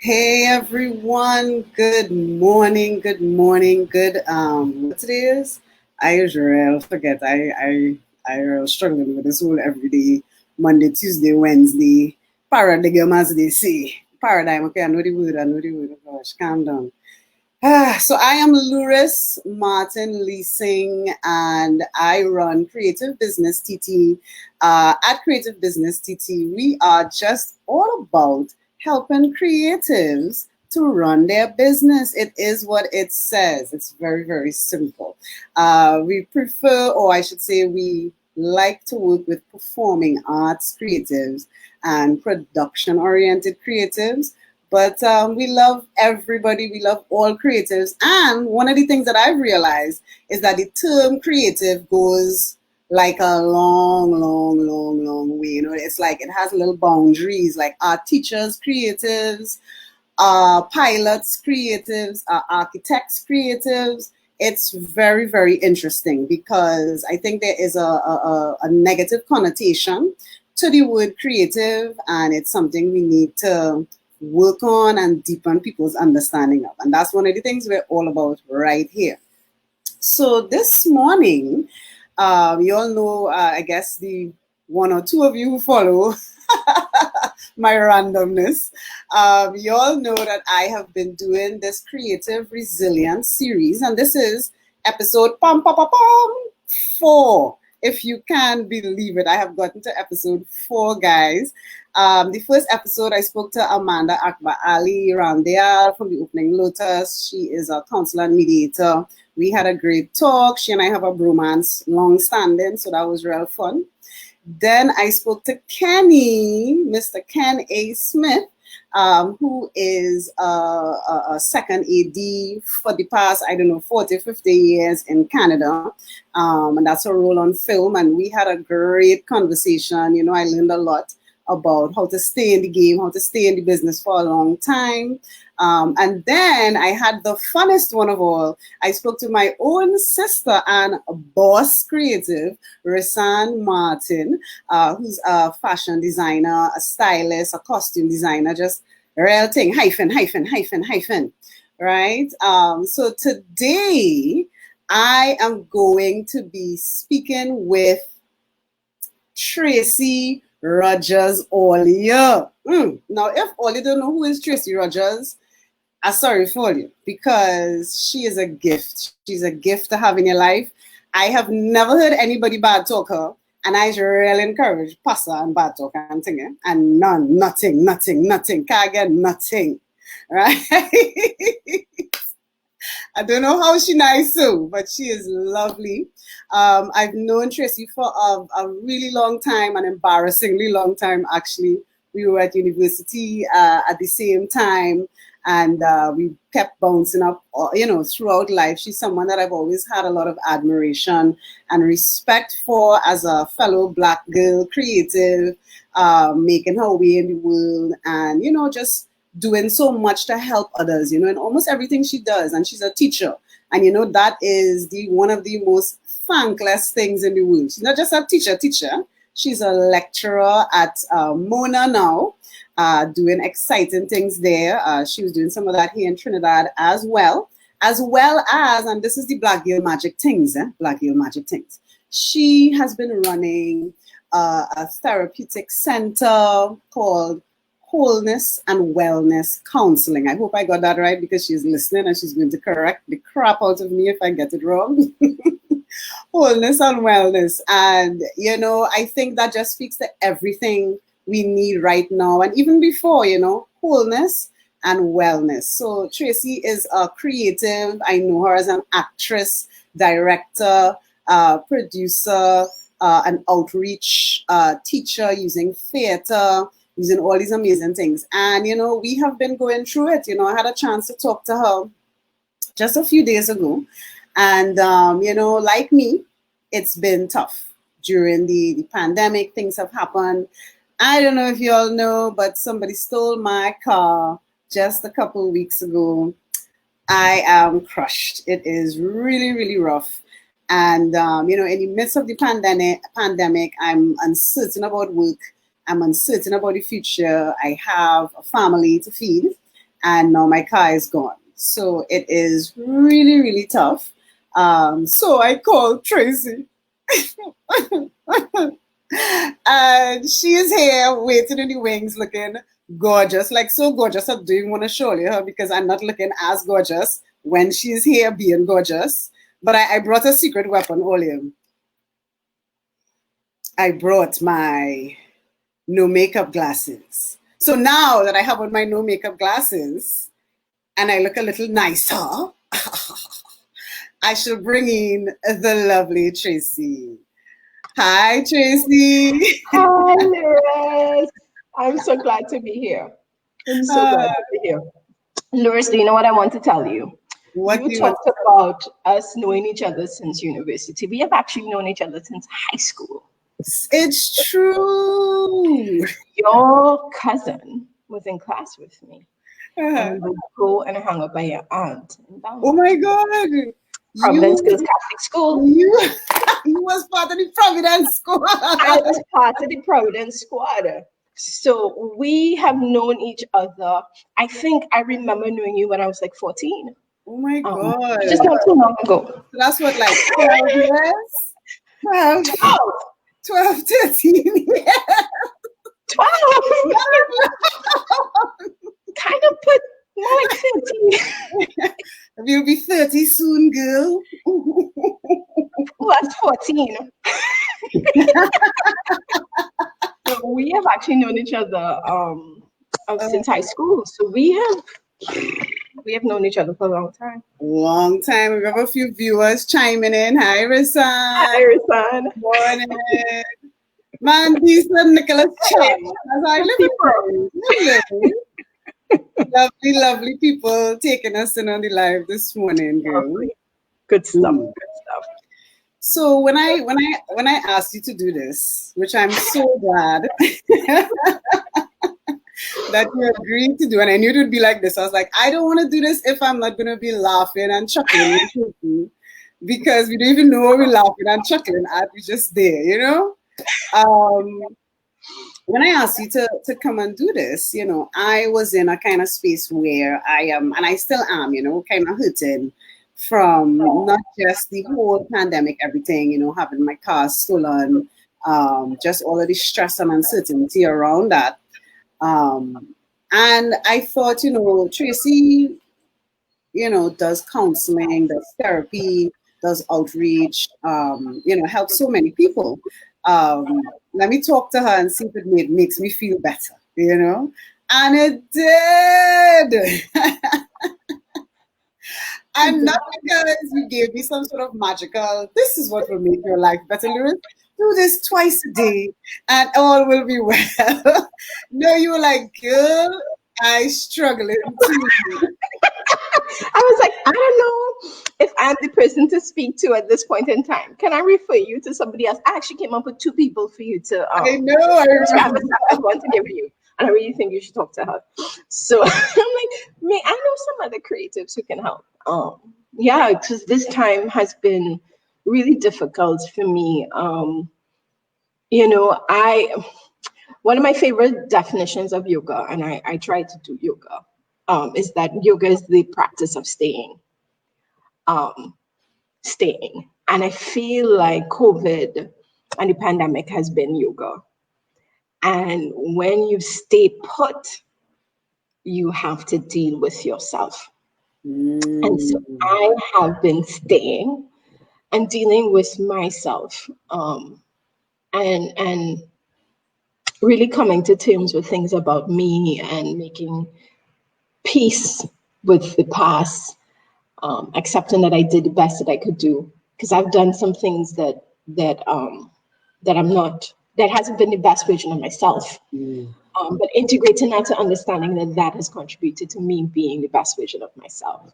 Hey everyone, good morning, what today is? I usually forget. I struggling with this whole everyday Monday, Tuesday, Wednesday paradigm as they say. Paradigm, okay, I know the word, oh gosh, calm down. So I am Luris Martin Leasing, and I run Creative Business TT. At Creative Business TT, we are just all about helping creatives to run their business. It is what it says. It's very, very simple. We prefer, or I should say, we like to work with performing arts creatives and production oriented creatives, but we love everybody. We love all creatives. And one of the things that I've realized is that the term creative goes like a long way. It's like it has little boundaries, like our teachers, creatives, pilots, creatives, architects, creatives. It's very, very interesting because I think there is a negative connotation to the word creative, and it's something we need to work on and deepen people's understanding of. And that's one of the things we're all about right here. So this morning, you all know, I guess the one or two of you who follow my randomness, you all know that I have been doing this creative resilience series, and this is episode 4. If you can believe it, I have gotten to episode 4, guys. The first episode, I spoke to Amanda Akbar Ali Randial from the Opening Lotus. She is a counselor and mediator. We had a great talk. She and I have a bromance long standing, so that was real fun. Then I spoke to Kenny, Mr. Ken A. Smith, who is a second AD for the past, 40, 50 years in Canada. And that's a role on film. And we had a great conversation. I learned a lot about how to stay in the game, how to stay in the business for a long time. And then I had the funnest one of all. I spoke to my own sister and boss creative, Risan Martin, who's a fashion designer, a stylist, a costume designer, just real thing, hyphen. Right? So today I am going to be speaking with Tracie Rogers all year. Now, if all you don't know who is Tracie Rogers, I'm sorry for you, because she is a gift. She's a gift to have in your life. I have never heard anybody bad talk her, and I really encourage passa and bad talk and thing, and nothing, can't get nothing, right? I don't know how she nice so, but she is lovely. I've known Tracie for a really long time, an embarrassingly long time actually. We were at university at the same time, and we kept bouncing up, throughout life. She's someone that I've always had a lot of admiration and respect for as a fellow Black girl creative, making her way in the world, and just doing so much to help others, in almost everything she does. And she's a teacher. And that is the one of the most thankless things in the world. She's not just a teacher. She's a lecturer at Mona now, doing exciting things there. She was doing some of that here in Trinidad as well as, and this is the Black Girl Magic Things, Black Girl Magic Things. She has been running a therapeutic center called Wholeness and Wellness Counseling. I hope I got that right, because she's listening and she's going to correct the crap out of me if I get it wrong. Wholeness and wellness. And, I think that just speaks to everything we need right now. And even before, wholeness and wellness. So Tracie is a creative. I know her as an actress, director, producer, an outreach teacher using theater, using all these amazing things. And, we have been going through it. I had a chance to talk to her just a few days ago. And, like me, it's been tough during the pandemic. Things have happened. I don't know if you all know, but somebody stole my car just a couple of weeks ago. I am crushed. It is really, really rough. And, in the midst of the pandemic, I'm uncertain about work. I'm uncertain about the future. I have a family to feed. and now my car is gone. So it is really, really tough. So I called Tracie. And she is here waiting in the wings looking gorgeous, like so gorgeous. I don't even want to show you her because I'm not looking as gorgeous when she's here being gorgeous. But I brought a secret weapon, William. I brought my no makeup glasses. So now that I have on my no makeup glasses and I look a little nicer, I shall bring in the lovely Tracie. Hi, Tracie. Hi, Loris. I'm so glad to be here. I'm so glad to be here. Loris, do you know what I want to tell you? What You talked about us knowing each other since university. We have actually known each other since high school. It's true. Your cousin was in class with me. And we would go and hang out by your aunt. Oh my God. Providence Girls Catholic School. You was part of the Providence Squad. I was part of the Providence Squad. So we have known each other. I think I remember knowing you when I was like 14. Oh my God. Just not too long ago. So that's what, like 12 years? 12, 13 years. 12. Kind of put more like 13. You'll be 30 soon, girl. Well, that's 14. So we have actually known each other since high school. So we have known each other for a long time. Long time. We have a few viewers chiming in. Hi, Risan. Hi, Risan. Morning. Man, decent Nicholas Chang. As I live lovely, lovely people taking us in on the live this morning, girl. Good stuff. Good stuff. So when I asked you to do this, which I'm so glad that you agreed to do, and I knew it would be like this. I was like, I don't want to do this if I'm not going to be laughing and chuckling because we don't even know what we're laughing and chuckling at. We're just there, you know? When I asked you to come and do this, you know, I was in a kind of space where I am, and I still am, you know, kind of hurting from not just the whole pandemic, everything, you know, having my car stolen, just all of the stress and uncertainty around that. And I thought, you know, Tracie, you know, does counseling, does therapy, does outreach, you know, helps so many people. Let me talk to her and see if it makes me feel better, you know? And it did. And not because you gave me some sort of magical, this is what will make your life better, Loris. Do this twice a day and all will be well. No, you were like, girl, I struggling too. I was like, I don't know if I'm the person to speak to at this point in time. Can I refer you to somebody else? I actually came up with 2 people for you to I know. I want to give you. And I really think you should talk to her. So I'm like, I know some other creatives who can help. Yeah, because this time has been really difficult for me. You know, one of my favorite definitions of yoga, and I try to do yoga, is that yoga is the practice of staying. And I feel like COVID and the pandemic has been yoga. And when you stay put, you have to deal with yourself. And so I have been staying and dealing with myself, and really coming to terms with things about me and making peace with the past, accepting that I did the best that I could do, because I've done some things that I'm not, that hasn't been the best version of myself. But integrating that to understanding that has contributed to me being the best version of myself.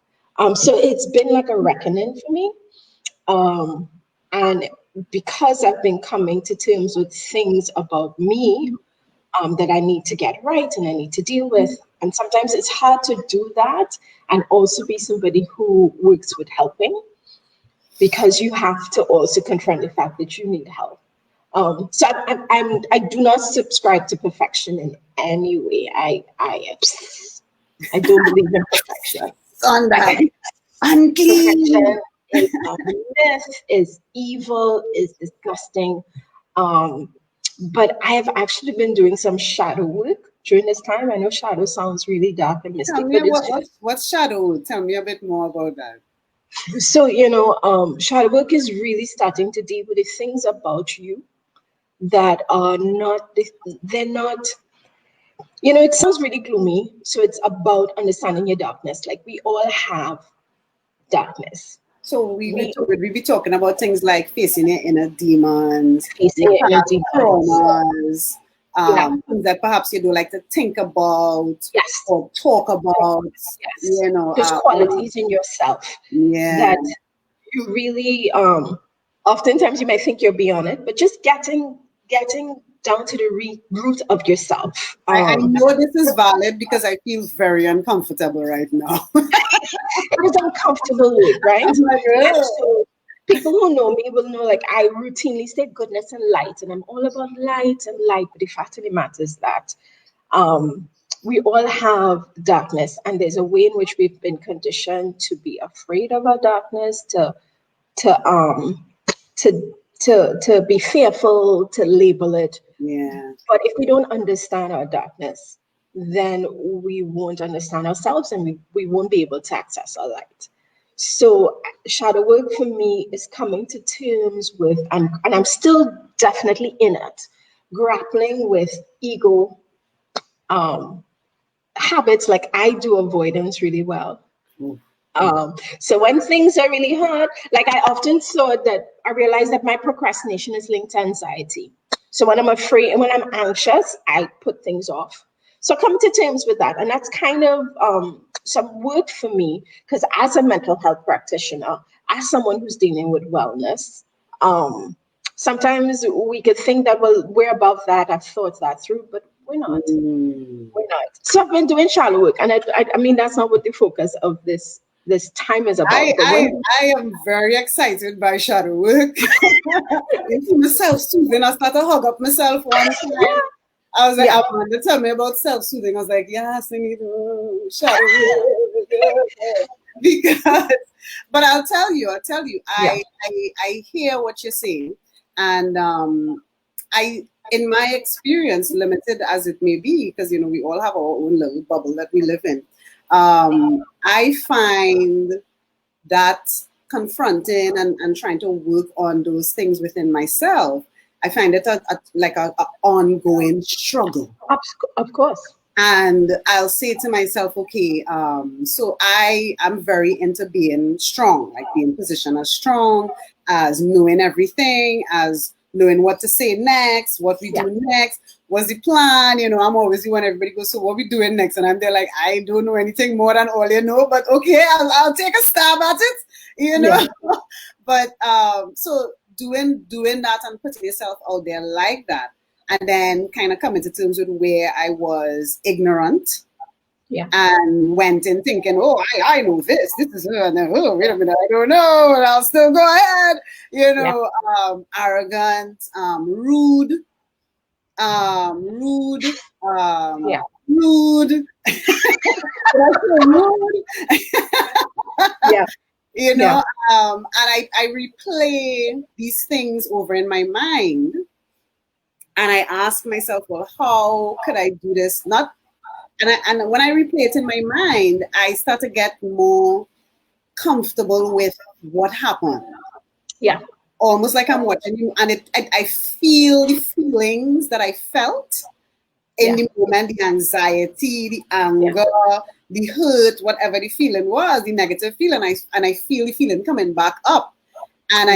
So it's been like a reckoning for me. And because I've been coming to terms with things about me that I need to get right and I need to deal with. And sometimes it's hard to do that and also be somebody who works with helping, because you have to also confront the fact that you need help. So I do not subscribe to perfection in any way. I don't believe in perfection. On that. Unclean. Perfection is a myth, is evil, is disgusting. But I have actually been doing some shadow work during this time. I know shadow sounds really dark and Tell mystic, me but it's what's shadow? Tell me a bit more about that. so, shadow work is really starting to deal with the things about you that are not, they're not, it sounds really gloomy. So it's about understanding your darkness. Like we all have darkness. So we be talking about things like facing your inner demons, Facing your your inner past demons. traumas, Yeah. things that perhaps you don't like to think about Yes. or talk about. Yes. You know, There's qualities in yourself yeah, that you really oftentimes you might think you're beyond it, but just getting down to the root of yourself. I know this is valid because I feel very uncomfortable right now. It is uncomfortable with, right? I'm like, And ugh. so people who know me will know like I routinely say goodness and light, and I'm all about light and light. But the fact of the matter is that we all have darkness, and there's a way in which we've been conditioned to be afraid of our darkness, to to be fearful, to label it. Yeah. But if we don't understand our darkness, then we won't understand ourselves, and we won't be able to access our light. So shadow work for me is coming to terms with, and I'm still definitely in it, grappling with ego habits. Like I do avoidance really well. So when things are really hard, like I often thought that I realized that my procrastination is linked to anxiety. So when I'm afraid and when I'm anxious, I put things off. So come to terms with that. And that's kind of some work for me because as a mental health practitioner, as someone who's dealing with wellness, sometimes we could think that, well, we're above that. I've thought that through, but we're not. We're not. So I've been doing shallow work. And I mean, that's not what the focus of this time is about. I am very excited by shadow work. It's self-soothing. I started to hug up myself one time. I was like, I wanted to tell me about self-soothing. I was like, yes, I need shadow work. Because, but I'll tell you, I hear what you're saying. And in my experience, limited as it may be, because, we all have our own little bubble that we live in. I find that confronting and trying to work on those things within myself, I find it like an ongoing struggle. Of course. And I'll say to myself, okay, so I am very into being strong, like being positioned as strong, as knowing everything, as knowing what to say next, what we do next, what's the plan. I'm always the one everybody goes, so what we doing next? And I'm there like, I don't know anything more than all you know, but okay, I'll take a stab at it, But so doing that and putting yourself out there like that, and then kind of coming to terms with where I was ignorant. And went in thinking, oh, I know this is her, and then, oh, wait a minute, I don't know, and I'll still go ahead, arrogant, rude, rude. Did I say rude? And I replay these things over in my mind, and I ask myself, well, how could I do this? And when I replay it in my mind, I start to get more comfortable with what happened. Yeah. Almost like I'm watching you, and I feel the feelings that I felt in the moment, the anxiety, the anger, the hurt, whatever the feeling was, the negative feeling, and I feel the feeling coming back up. And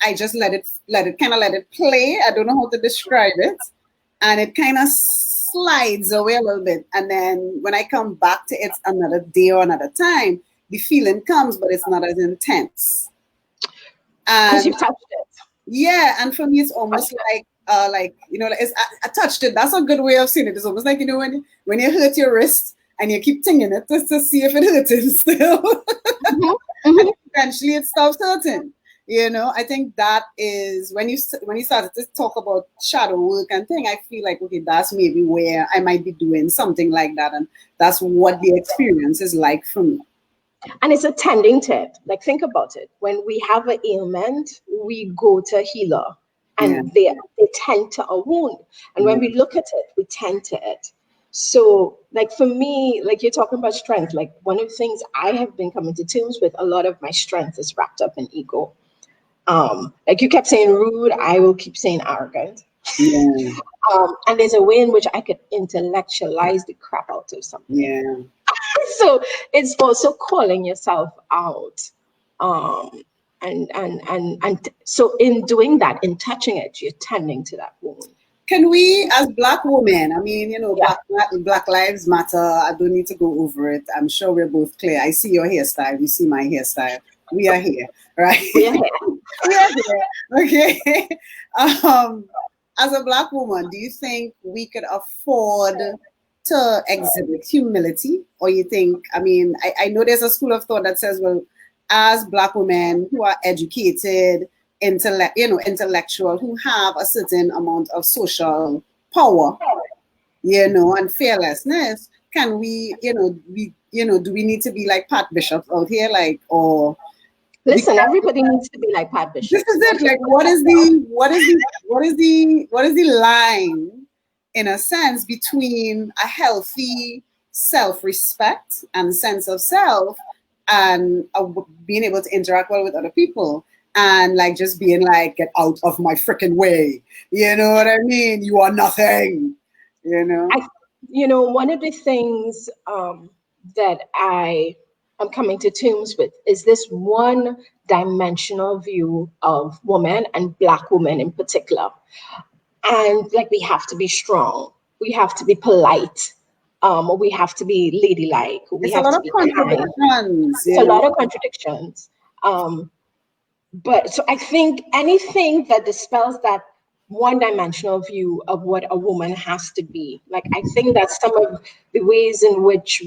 I just let it play. I don't know how to describe it. And it kind of slides away a little bit. And then when I come back to it another day or another time, the feeling comes, but it's not as intense. Because you've touched it. Yeah, and for me, it's almost like I touched it. That's a good way of seeing it. It's almost like, when you hurt your wrist and you keep tinging it just to see if it hurts still. And eventually it stops hurting. I think that is when you started to talk about shadow work and thing. I feel like, okay, that's maybe where I might be doing something like that, and that's what the experience is like for me. And it's attending to it. Like, think about it. When we have an ailment, we go to a healer, Yeah, and they tend to a wound. And when yeah, we look at it, we tend to it. So, like, for me, like you're talking about strength, like one of the things I have been coming to terms with, a lot of my strength is wrapped up in ego. Like you kept saying rude, I will keep saying arrogant. yeah, And there's a way in which I could intellectualize the crap out of something. yeah. So it's also calling yourself out. Um, and so in doing that, in touching it, you're tending to that wound. Can we, as Black women, I mean, Yeah. Black Lives Matter, I don't need to go over it. I'm sure we're both clear. I see your hairstyle, you see my hairstyle. We are here, right? We are here. We are here. Okay. Um, as a Black woman, do you think we could afford to exhibit humility? Or you think, I mean, I know there's a school of thought that says, well, as Black women who are educated, intellectual, who have a certain amount of social power, and fearlessness, can we, do we need to be like Pat Bishop out here, like, or Listen, everybody needs to be like Pat this Bishop. is So it. that's Like, what is the line, in a sense, between a healthy self-respect and sense of self, and being able to interact well with other people, and like just being like, get out of my freaking way. You know what I mean? You are nothing. You know. I, one of the things that I am coming to terms with is this one-dimensional view of women and Black women in particular. And like, we have to be strong, we have to be polite, we have to be ladylike, we It's a have lot to of be kind. contradictions. It's a lot of contradictions. But so I think anything that dispels that one-dimensional view of what a woman has to be, like, I think that some of the ways in which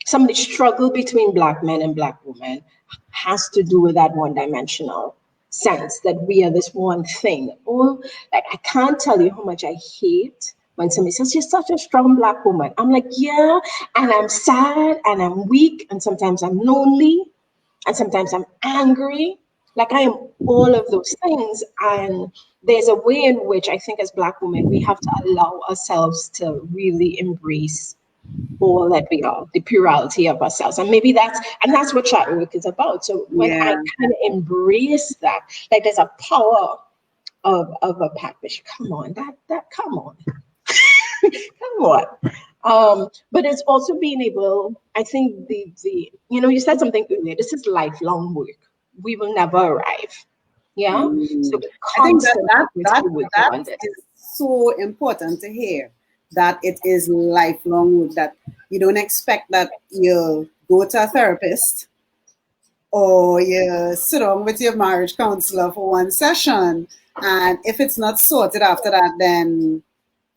some of the struggle between Black men and Black women has to do with that one-dimensional sense that we are this one thing. Or, like, I can't tell you how much I hate when somebody says, you're such a strong Black woman. I'm like, yeah, and I'm sad and I'm weak and sometimes I'm lonely and sometimes I'm angry. Like, I am all of those things. And there's a way in which I think as Black women, we have to allow ourselves to really embrace all that we are, the plurality of ourselves. And maybe that's what shadow work is about. So when I Yeah. kind of embrace that, like, there's a power of a Pat Bishop. Come on, come on. Come on. But it's also being able, I think you said something earlier, this is lifelong work. We will never arrive. Yeah. So Mm. we I think that constantly that need to that be working that on this. is so important to hear, that it is lifelong work, that you don't expect that you go to a therapist or you sit down with your marriage counselor for one session, and if it's not sorted after that, then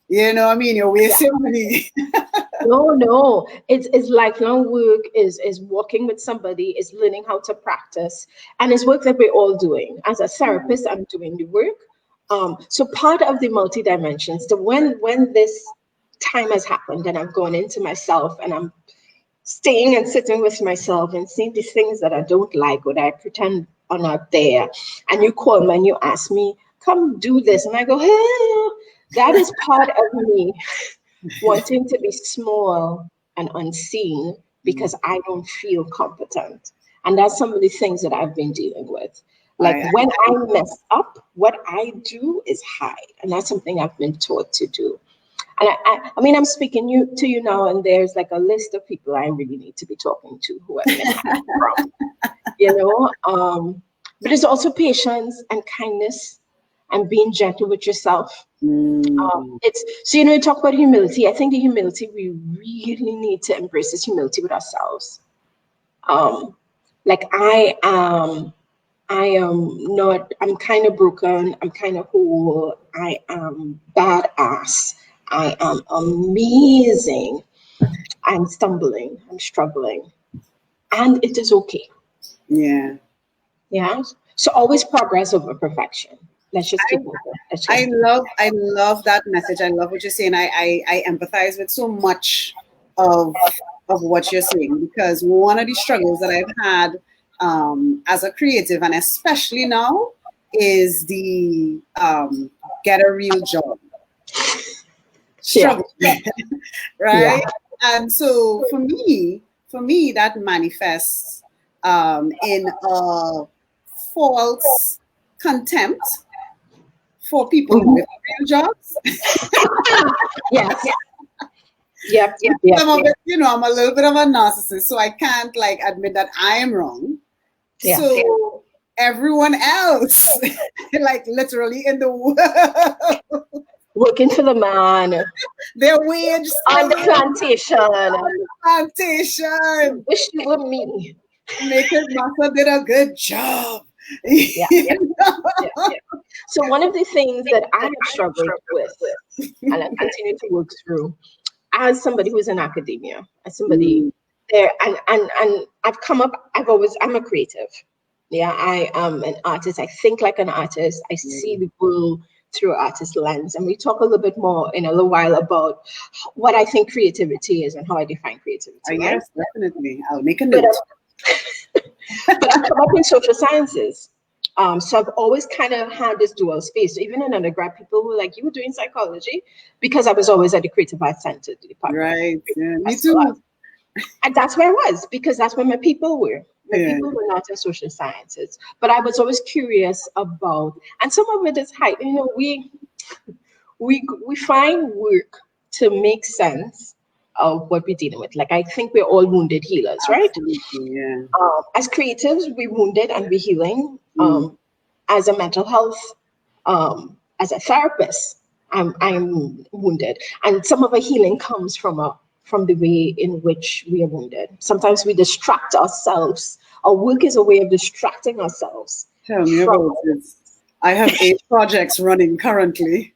what I mean, you're wasting money. No. It's lifelong work, is working with somebody, is learning how to practice. And it's work that we're all doing. As a therapist, I'm doing the work. So part of the multi-dimensions, when this time has happened and I've gone into myself and I'm staying and sitting with myself and seeing these things that I don't like or that I pretend are not there. And you call me and you ask me, come do this. And I go, hey, that is part of me wanting to be small and unseen because I don't feel competent. And that's some of the things that I've been dealing with. Like, I, when I mess up, what I do is hide. And that's something I've been taught to do. And I mean, I'm speaking to you now, and there's like a list of people I really need to be talking to who I've been hiding from. But it's also patience and kindness and being gentle with yourself. mm, It's so, you talk about humility. I think the humility we really need to embrace is humility with ourselves. Like, I am not, I'm kind of broken, I'm kind of whole, I am badass, I am amazing, I'm stumbling, I'm struggling, and it is okay. yeah. Yeah. So always progress over perfection. Let's just keep moving. I love that message. I love what you're saying. I empathize with so much of what you're saying, because one of the struggles that I've had as a creative, and especially now, is the get a real job struggle. Yeah. Right? Yeah. And so for me, that manifests in a false contempt for people with real jobs. Yes. Yep. Yep. Some of it, I'm a little bit of a narcissist, so I can't like admit that I am wrong. Yeah. So everyone else, like literally in the world, working for the man their wage on the plantation. Wish you were me. Naked Massa did a good job. Yeah. So one of the things that I have struggled with, and I continue to work through, as somebody who's in academia, as somebody there, and I'm a creative. Yeah, I am an artist. I think like an artist. I see the world through an artist lens. And we talk a little bit more in a little while about what I think creativity is and how I define creativity. Right? Yes, definitely. I'll make a note. But I've come up in social sciences. So I've always kind of had this dual space. So even in undergrad, people were like, you were doing psychology, because I was always at the Creative Arts Center department. Right. Yeah, me too. And that's where I was, because that's where my people were. My people were not in social sciences. But I was always curious about, and some of it is height. We find work to make sense of what we're dealing with. Like, I think we're all wounded healers, right? Absolutely, yeah. As creatives, we're wounded and we're healing. As a mental health, as a therapist, I'm wounded. And some of our healing comes from the way in which we are wounded. Sometimes we distract ourselves. Our work is a way of distracting ourselves. Tell me about this. I have 8 projects running currently.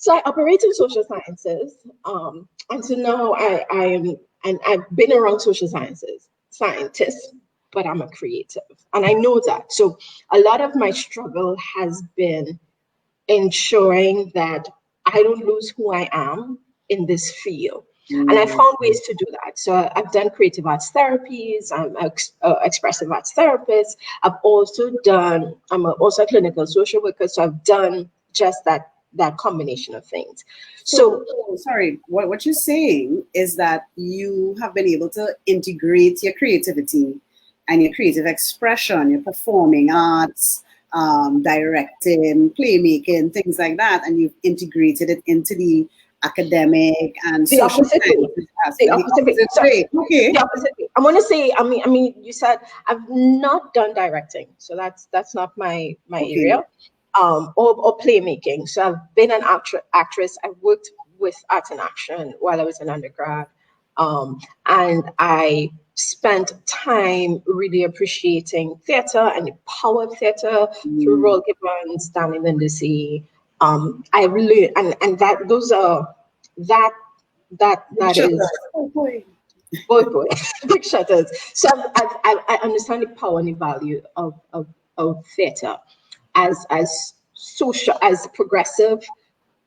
So I operate in social sciences, and so now I am, and I've been around social scientists, but I'm a creative, and I know that. So a lot of my struggle has been ensuring that I don't lose who I am in this field. And I found ways to do that. So I've done creative arts therapies. I'm an expressive arts therapist. I'm also a clinical social worker. So I've done just that combination of things. So sorry, what you're saying is that you have been able to integrate your creativity and your creative expression, your performing arts, directing, playmaking, things like that, and you've integrated it into the academic and the opposite way. Okay. The opposite way. I want to say, I mean, you said I've not done directing, so that's not my area, or playmaking. So I've been an actress. I worked with Art in Action while I was an undergrad, and I spent time really appreciating theater and the power of theater through Roll Gibbons, Stanley Lindesay. I've learned, and that those are that is boy big shutters. So I understand the power and the value of theater as social, as progressive,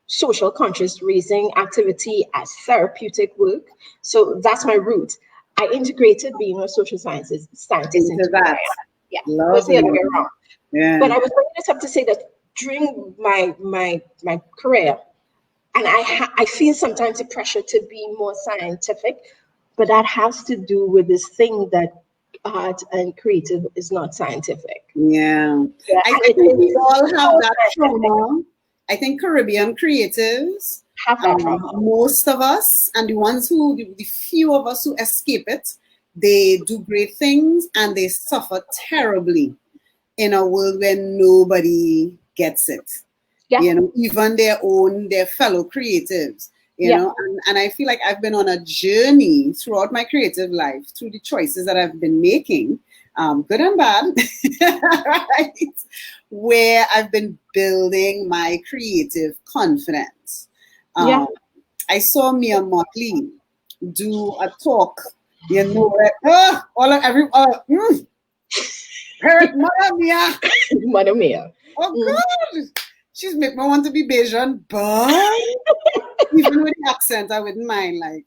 social conscious raising activity, as therapeutic work. So that's my root. I integrated being a social scientist into that. Yeah, was the other way around. Yeah. But I was bringing this up to say that during my career, and I feel sometimes the pressure to be more scientific, but that has to do with this thing that art and creative is not scientific. Yeah. I think we all have that trauma. I think Caribbean creatives have that trauma. Most of us, and the few of us who escape it, they do great things and they suffer terribly in a world where nobody gets it. Yeah. Even their fellow creatives. And I feel like I've been on a journey throughout my creative life through the choices that I've been making, good and bad, right? Where I've been building my creative confidence. I saw Mia Motley do a talk, Hurt Mother Mia. Mother Mia. Oh God. She's make me want to be Bajan, but even with the accent, I wouldn't mind. Like,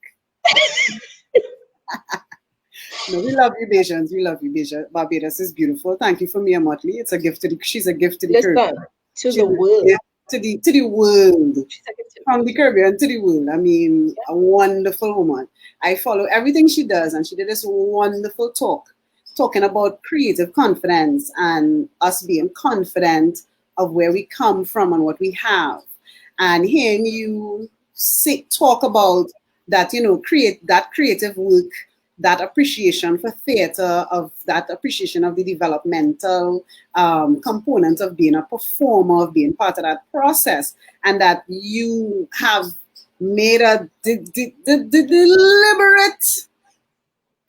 no, we love you, Bajans. We love you, Bajan. Barbados is beautiful. Thank you for Mia Motley. It's a gift to the. She's a gift to the Caribbean. Listen, to the world. To the world. She's a gift to From the Caribbean to the world. I mean, a wonderful woman. I follow everything she does, and she did this wonderful talking about creative confidence and us being confident of where we come from and what we have. And hearing you talk about that, create that creative work, that appreciation for theater, of that appreciation of the developmental component of being a performer, of being part of that process, and that you have made a deliberate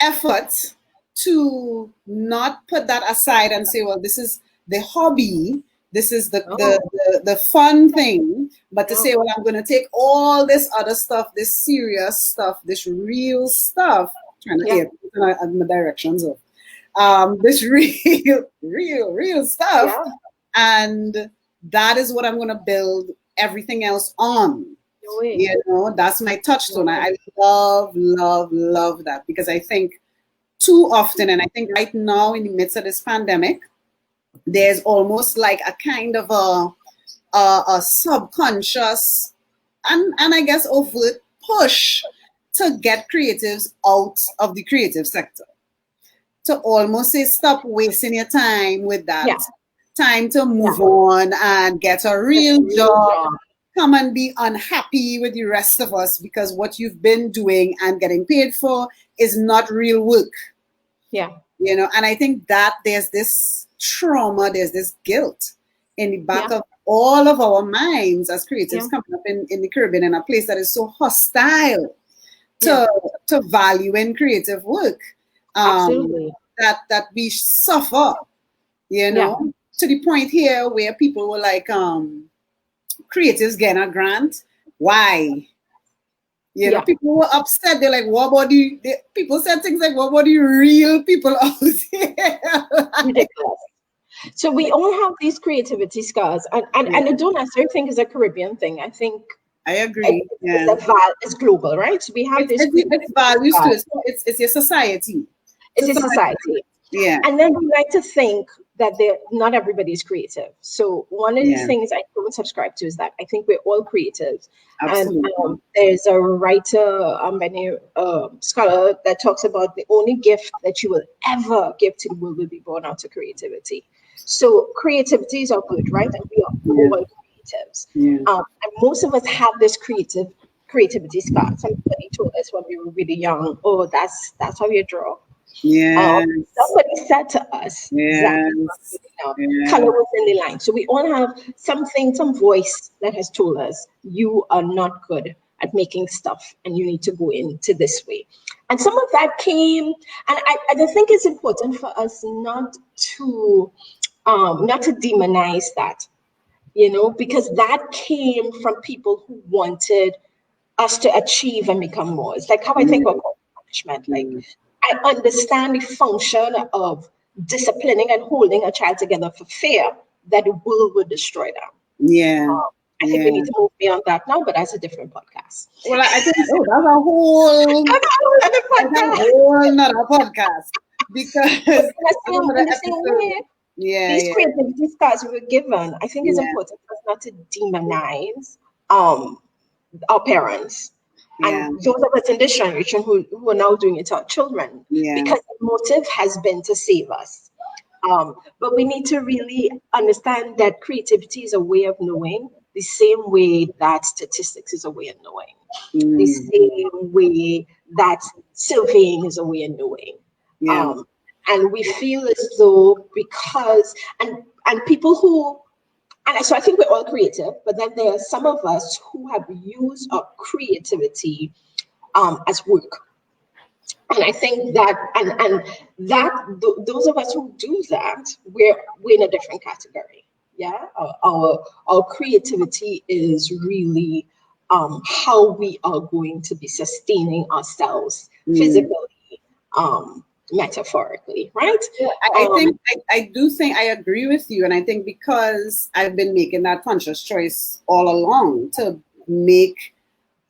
effort to not put that aside and say, well, this is the hobby, this is the fun thing, but to say, well, I'm going to take all this other stuff, this serious stuff, this real stuff, trying to air my directions of this real stuff, and that is what I'm going to build everything else on. That's my touchstone. I love that, because I think too often, and I think right now in the midst of this pandemic, there's almost like a kind of a subconscious and I guess overt push to get creatives out of the creative sector, to almost say, stop wasting your time with that. Time to move on and get a real job. Come and be unhappy with the rest of us, because what you've been doing and getting paid for is not real work. And I think that there's this trauma, there's this guilt in the back of all of our minds as creatives coming up in the Caribbean, in a place that is so hostile to valuing creative work. Absolutely. That we suffer, to the point here where people were like, creatives getting a grant. Why? People were upset. They're like, what about the people said things like, what about the real people out here? Ridiculous. So we all have these creativity scars, and I don't necessarily think it's a Caribbean thing. I think I agree. It's global, right? So we have this values too. It's your society. It's a society. Yeah. And then we like to think that not everybody is creative. So one of the things I don't subscribe to is that I think we're all creatives. Absolutely. And there's a writer, scholar, that talks about the only gift that you will ever give to the world will be born out of creativity. So creativities are good, right? And we are all creatives. Yeah. And most of us have this creativity scar. Somebody told us when we were really young, oh, that's how you draw. Yeah. Somebody said to us, color was in the line. So we all have something, some voice that has told us, you are not good at making stuff and you need to go into this way. And some of that came, and I think it's important for us not to demonize that, because that came from people who wanted us to achieve and become more. It's like how I think about punishment. Like, I understand the function of disciplining and holding a child together for fear that the world would destroy them. Yeah. I think we need to move beyond that now, but that's a different podcast. Well, I think that's a whole another podcast. Because in the same way, these creativity scars we were given, I think it's important for us not to demonize our parents. And those of us in this generation who are now doing it to our children, because the motive has been to save us. But we need to really understand that creativity is a way of knowing, the same way that statistics is a way of knowing, the same way that surveying is a way of knowing. And we feel as though because, and people who, and so I think we're all creative, but then there are some of us who have used our creativity as work. And I think that, those of us who do that, we're in a different category. Yeah, our creativity is really how we are going to be sustaining ourselves physically, metaphorically, right? Yeah, I do think I agree with you, and I think because I've been making that conscious choice all along to make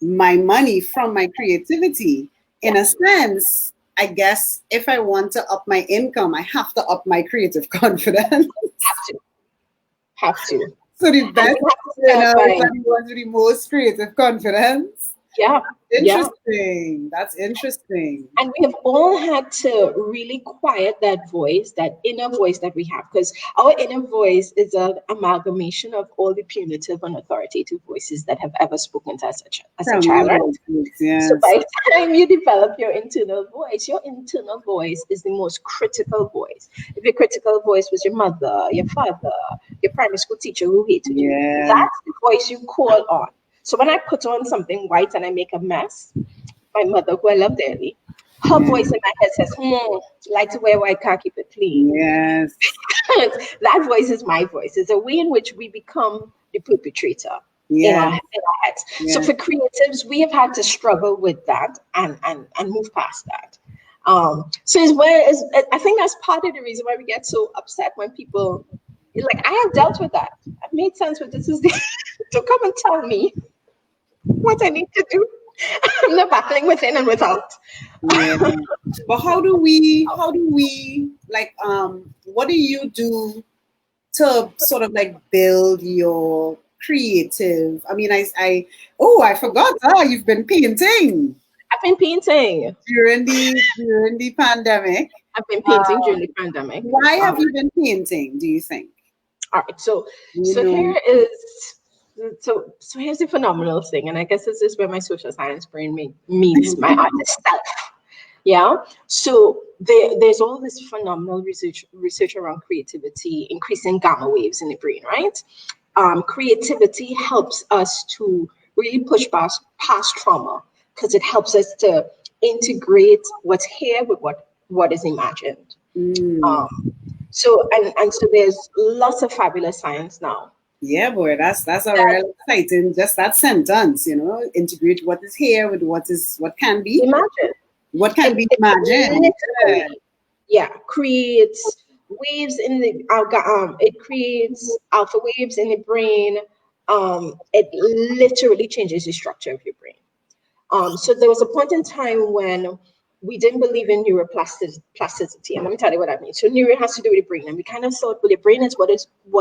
my money from my creativity, in a sense, I guess if I want to up my income, I have to up my creative confidence. Have to. So the And best you have to winner start is by, the one with the most creative confidence. yeah, yeah. Interesting. That's interesting. And we have all had to really quiet that voice, that inner voice that we have, because our inner voice is an amalgamation of all the punitive and authoritative voices that have ever spoken to us as a Tell me child, right? about it. So Yes. by the time you develop your internal voice is the most critical voice. If your critical voice was your mother, your father, your primary school teacher who hated you, Yeah. that's the voice you call on. So when I put on something white and I make a mess, my mother, who I love dearly, her Yeah. voice in my head says, like to wear white, can't keep it clean. Yes. That voice is my voice. It's a way in which we become the perpetrator Yeah. in our heads. So Yeah. for creatives, we have had to struggle with that and move past that. So it's where is I think that's part of the reason why we get so upset when people like I have dealt with that. I've made sense with this is the to come and tell me what I need to do. I'm not battling within and without. Yeah. But how do we like what do you do to sort of like build your creative? I mean, I forgot. Ah, you've been painting I've been painting. during the pandemic. I've been Uh, painting during the pandemic. why have you been painting, do you think? All right, so You so know, here is so here's the phenomenal thing, and I guess this is where my social science brain meets my artist self. Yeah. So there's all this phenomenal research around creativity, increasing gamma waves in the brain, right? Creativity helps us to really push past trauma because it helps us to integrate what's here with what is imagined. mm, Um, so there's lots of fabulous science now. yeah, boy, that's a real exciting. Just that sentence, integrate what is here with what can be, Imagine what can be it imagined. Yeah. literally, yeah, creates waves in the it creates alpha waves in the brain. It literally changes the structure of your brain. So there was a point in time when we didn't believe in neuroplasticity, and let me tell you what I mean. So neuro has to do with the brain, and we kind of thought, well, the brain is what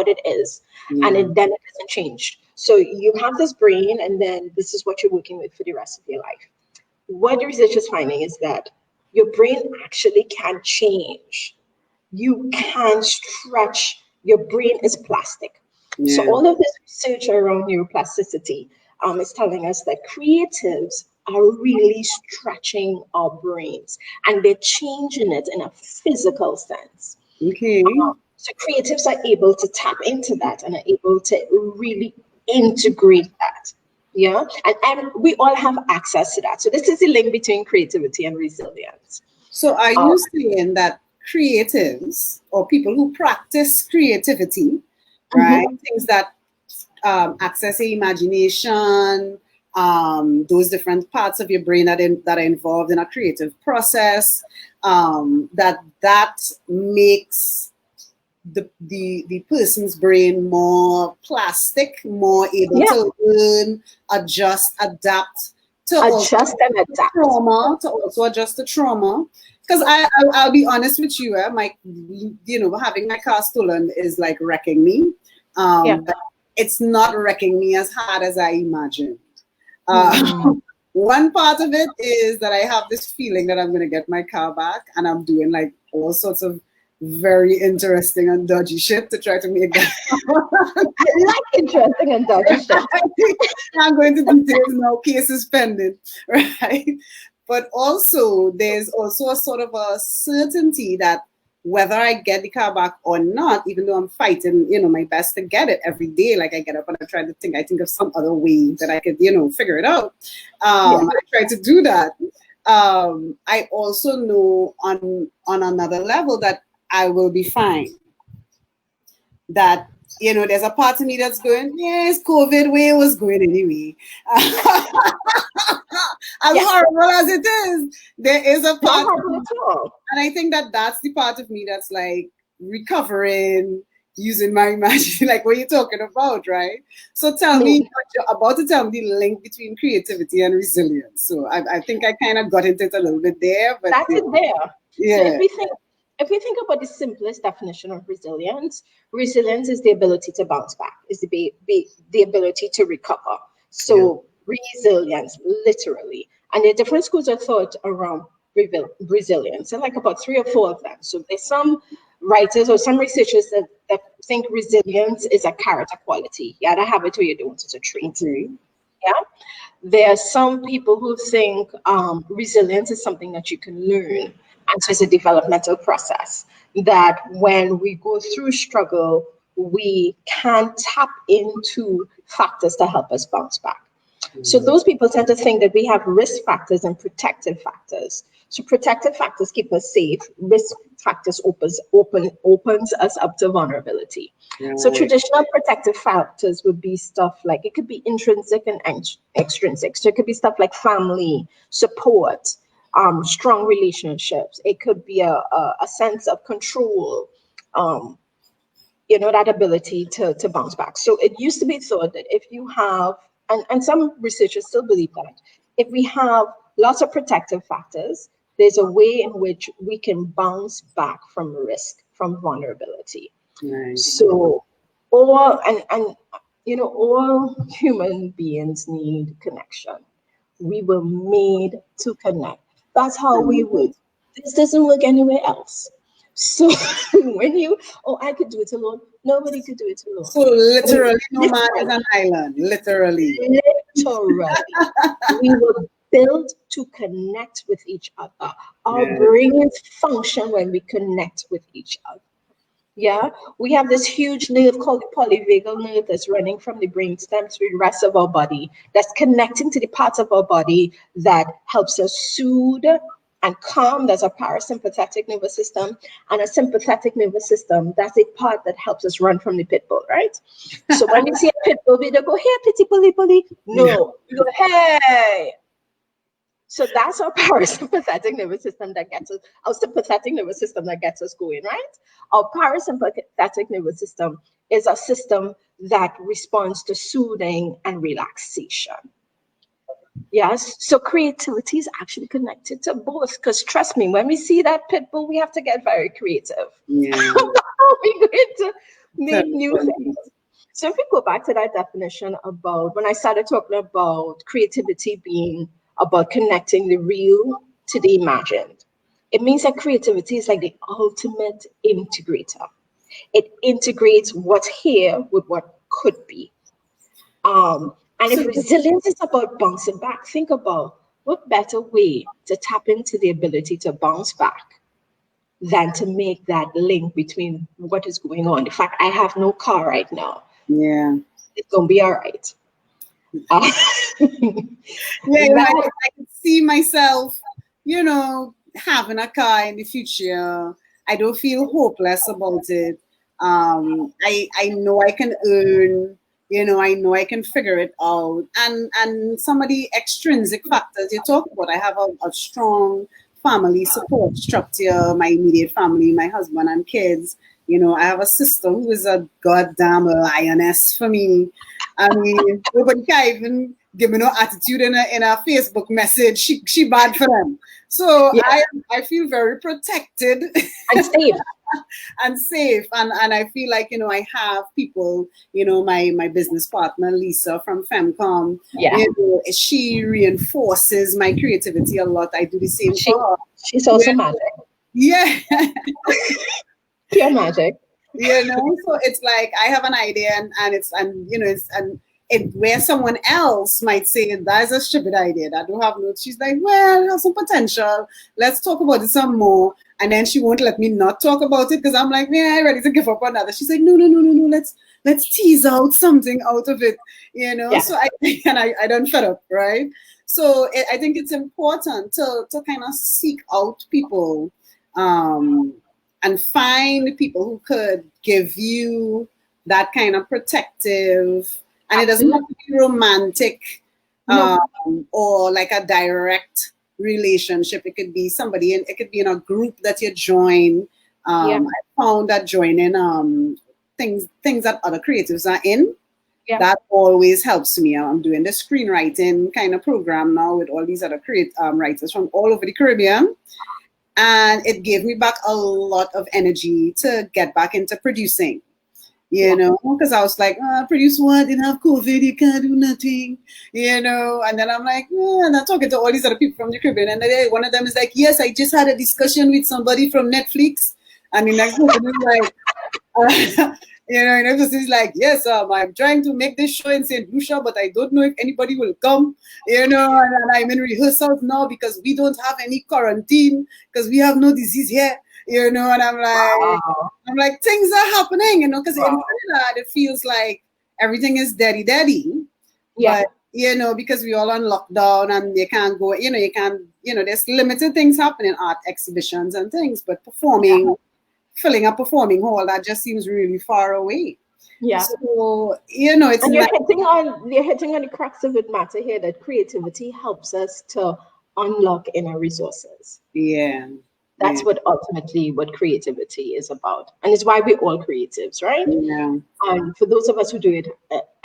it is, and Yeah. then it doesn't change. So you have this brain, and then this is what you're working with for the rest of your life. What the research is finding is that your brain actually can change. You can stretch. Your brain is plastic. So Yeah. all of this research around neuroplasticity is telling us that creatives are really stretching our brains and they're changing it in a physical sense. Okay. So creatives are able to tap into that and are able to really integrate that. Yeah. And we all have access to that. So this is the link between creativity and resilience. So are Um, you saying that creatives or people who practice creativity, right? mhm. Things that access your imagination, those different parts of your brain that are involved in a creative process, that makes the person's brain more plastic, more able Yeah. to learn, adjust, adapt to also Adjust and adapt. trauma, to also adjust to trauma. Because I'll be honest with you, having my car stolen is like wrecking me. Yeah. But it's not wrecking me as hard as I imagined. Uh, Mm. one part of it is that I have this feeling that I'm going to get my car back, and I'm doing like all sorts of very interesting and dodgy shit to try to make that. I like interesting and dodgy shit. I'm going to details now, cases pending, right? But also, there's also a sort of a certainty that whether I get the car back or not, even though I'm fighting, my best to get it every day, like I get up and I think of some other way that I could, figure it out. Yeah. I try to do that. I also know on another level that I will be fine. That there's a part of me that's going, yes, COVID way was going anyway. As horrible as it is, there is a part of me, and I think that's the part of me that's like recovering, using my imagination, like what you're talking about, right? So tell me what you're about to tell me, the link between creativity and resilience. So I think I kind of got into it a little bit there, but that's it there. Yeah. So if we think about the simplest definition of resilience, resilience is the ability to bounce back, is the ability to recover. So resilience, literally. And there are different schools of thought around resilience, and like about 3 or 4 of them. So there's some writers or some researchers that think resilience is a character quality. You either have it or you don't. It's a trait. Yeah. There are some people who think resilience is something that you can learn. And so it's a developmental process that when we go through struggle, we can tap into factors to help us bounce back. So those people tend to think that we have risk factors and protective factors. So protective factors keep us safe. Risk factors opens us up to vulnerability. Right. So traditional protective factors would be stuff like, it could be intrinsic and extrinsic. So it could be stuff like family, support, strong relationships. It could be a sense of control, that ability to bounce back. So it used to be thought that if you have, and some researchers still believe that, if we have lots of protective factors, there's a way in which we can bounce back from risk, from vulnerability. Nice. So all human beings need connection. We were made to connect. That's how we would. This doesn't work anywhere else. So when I could do it alone, nobody could do it alone. So literally, no man is an island. Literally. We were built to connect with each other. Our brains function when we connect with each other. Yeah, we have this huge nerve called the polyvagal nerve that's running from the brainstem through the rest of our body, that's connecting to the parts of our body that helps us soothe and calm. There's a parasympathetic nervous system and a sympathetic nervous system. That's a part that helps us run from the pit bull, right? So when we see a pit bull, we don't go, hey, pitty pully pully. No, we go, hey. So that's our parasympathetic nervous system that gets us, our sympathetic nervous system that gets us going, right? Our parasympathetic nervous system is a system that responds to soothing and relaxation. Yes, so creativity is actually connected to both, because trust me, when we see that pit bull, we have to get very creative. Yeah. We're going to make new things. So if we go back to that definition about when I started talking about creativity being about connecting the real to the imagined, it means that creativity is like the ultimate integrator. It integrates what's here with what could be. And if resilience is about bouncing back, think about what better way to tap into the ability to bounce back than to make that link between what is going on. In fact, I have no car right now. Yeah. It's going to be all right. I can see myself, having a car in the future. I don't feel hopeless about it. I know I can earn, I know I can figure it out. And some of the extrinsic factors you talk about, I have a strong family support structure, my immediate family, my husband and kids. I have a sister who is a goddamn lioness for me. I mean, nobody can even give me no attitude in a Facebook message. She bad for them. So I feel very protected and safe. And safe. And I feel like, I have people, my business partner, Lisa from Femcom, she reinforces my creativity a lot. I do the same for her. She's also magic. Yeah. Pure magic. So it's like I have an idea where someone else might say that's a stupid idea, that don't have no. She's like, well, it has some potential. Let's talk about it some more. And then she won't let me not talk about it because I'm like, yeah, I'm ready to give up on that. She's like, no. Let's tease out something out of it, So I don't fed up, right? So I think it's important to kind of seek out people, and find people who could give you that kind of protective, and it doesn't Absolutely. have to be romantic, No. or like a direct relationship. It could be somebody it could be in a group that you join. Yeah. I found that joining things that other creatives are in, Yeah. that always helps me. I'm doing the screenwriting kind of program now with all these other writers from all over the Caribbean. And it gave me back a lot of energy to get back into producing, you know, because I was like, produce what? Didn't have COVID, you can't do nothing, you know. And then I'm like, and I'm talking to all these other people from the Caribbean, and one of them is like, yes, I just had a discussion with somebody from Netflix, and the next person is like, you know, and everyone is like, yes, I'm trying to make this show in St. Lucia, but I don't know if anybody will come, you know, and I'm in rehearsals now because we don't have any quarantine because we have no disease here, you know, and I'm like, things are happening, you know, because in Trinidad, it feels like everything is daddy. Yeah. But, you know, because we all on lockdown and you can't go, you know, there's limited things happening, art exhibitions and things, but performing, filling a performing hall, that just seems really far away. Yeah. So, you know, it's and you're hitting on the crux of it matter here, that creativity helps us to unlock inner resources. Yeah. That's what ultimately what creativity is about. And it's why we're all creatives, right? Yeah. And for those of us who do it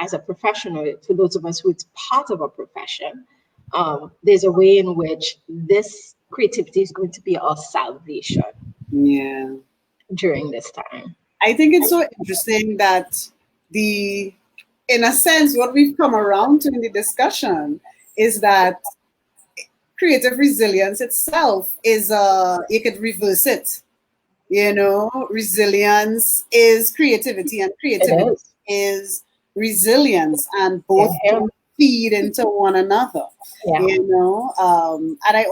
as a professional, for those of us who it's part of a profession, there's a way in which this creativity is going to be our salvation. Yeah. During this time. I think it's so interesting that in a sense, what we've come around to in the discussion is that creative resilience itself is you could reverse it. You know, resilience is creativity, and creativity is resilience, and both feed into one another. Yeah. You know, and I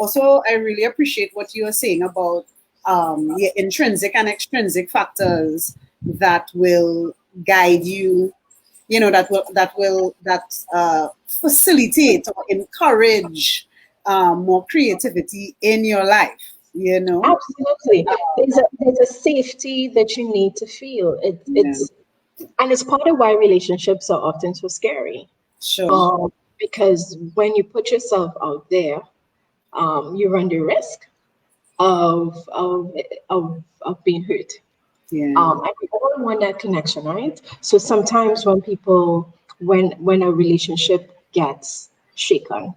really appreciate what you are saying about your intrinsic and extrinsic factors that will guide you. You know, that facilitate or encourage more creativity in your life. You know, absolutely. There's a safety that you need to feel. It's and it's part of why relationships are often so scary. Sure. Because when you put yourself out there, you run the risk of being hurt. Yeah. And we all want that connection, right? So sometimes when a relationship gets shaken,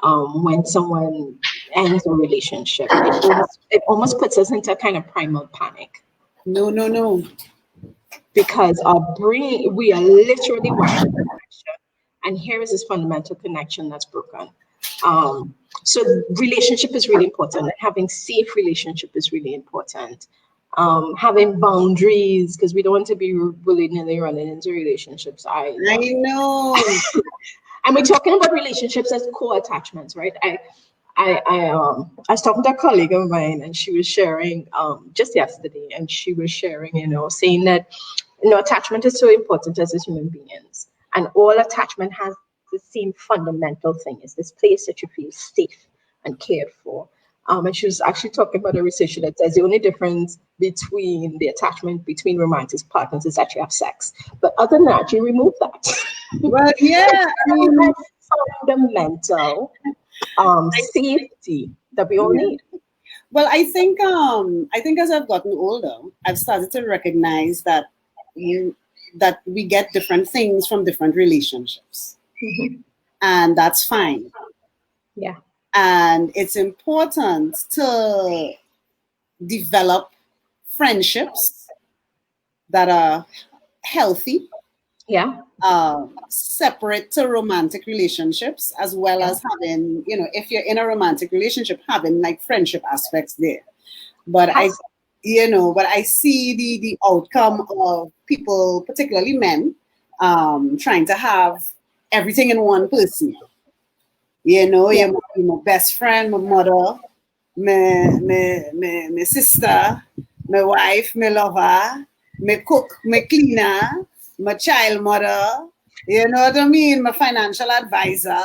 when someone ends a relationship, it almost puts us into a kind of primal panic. No. Because our brain, we are literally wired for connection, and here is this fundamental connection that's broken. So relationship is really important, and having safe relationship is really important. Having boundaries, because we don't want to be willy-nilly running into relationships. I know. And we're talking about relationships as co-attachments, right? I was talking to a colleague of mine, and she was sharing just yesterday, and she was sharing, saying that attachment is so important as human beings, and all attachment has the same fundamental thing: is this place that you feel safe and cared for. And she was actually talking about a research that says the only difference between the attachment between romantic partners is that you have sex. But other than that, you remove that. Well, yeah, I mean, that's fundamental safety that we all need. Well, I think as I've gotten older, I've started to recognize that we get different things from different relationships, and that's fine. Yeah. And it's important to develop friendships that are healthy. Yeah. Separate to romantic relationships, as well as having, if you're in a romantic relationship, having like friendship aspects there. But I see the outcome of people, particularly men, trying to have everything in one person. You're my best friend, my mother, my sister, my wife, my lover, my cook, my cleaner, my child mother, you know what I mean? My financial advisor,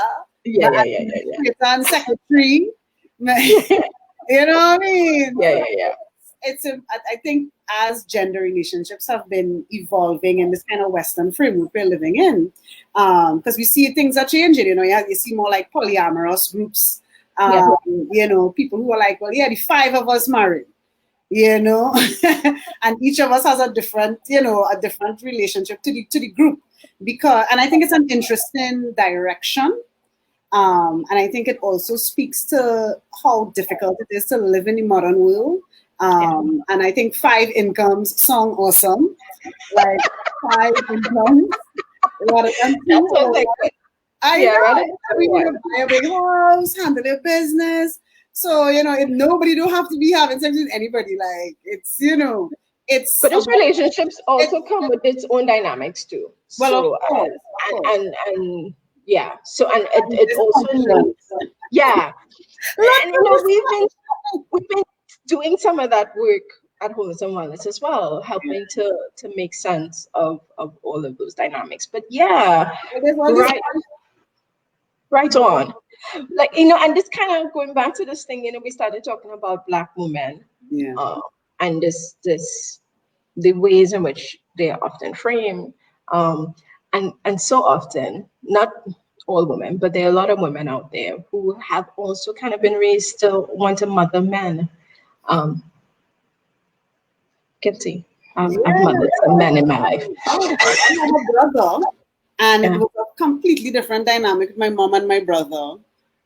my secretary, you know what I mean? Yeah. I think as gender relationships have been evolving in this kind of Western framework we're living in, because we see things are changing. You see more like polyamorous groups. People who are like, well, yeah, the five of us married. And each of us has a different relationship to the group, and I think it's an interesting direction. And I think it also speaks to how difficult it is to live in the modern world. And I think five incomes sound awesome, like five incomes rather than two. I know. Buy a big house, handle their business. So, nobody don't have to be having sex with anybody. Like, it's. But those relationships also come with its own dynamics too. Well, so, of course. And yeah. So, and it also needs, yeah. And, we've been doing some of that work at Wholesome Wellness as well, helping to make sense of all of those dynamics. But yeah, right on. Like, and this kind of going back to this thing, we started talking about Black women, and the ways in which they are often framed, and so often, not all women, but there are a lot of women out there who have also kind of been raised to want to mother men. Guilty. I've mothered some men in my life. I have a brother, and it was a completely different dynamic with my mom and my brother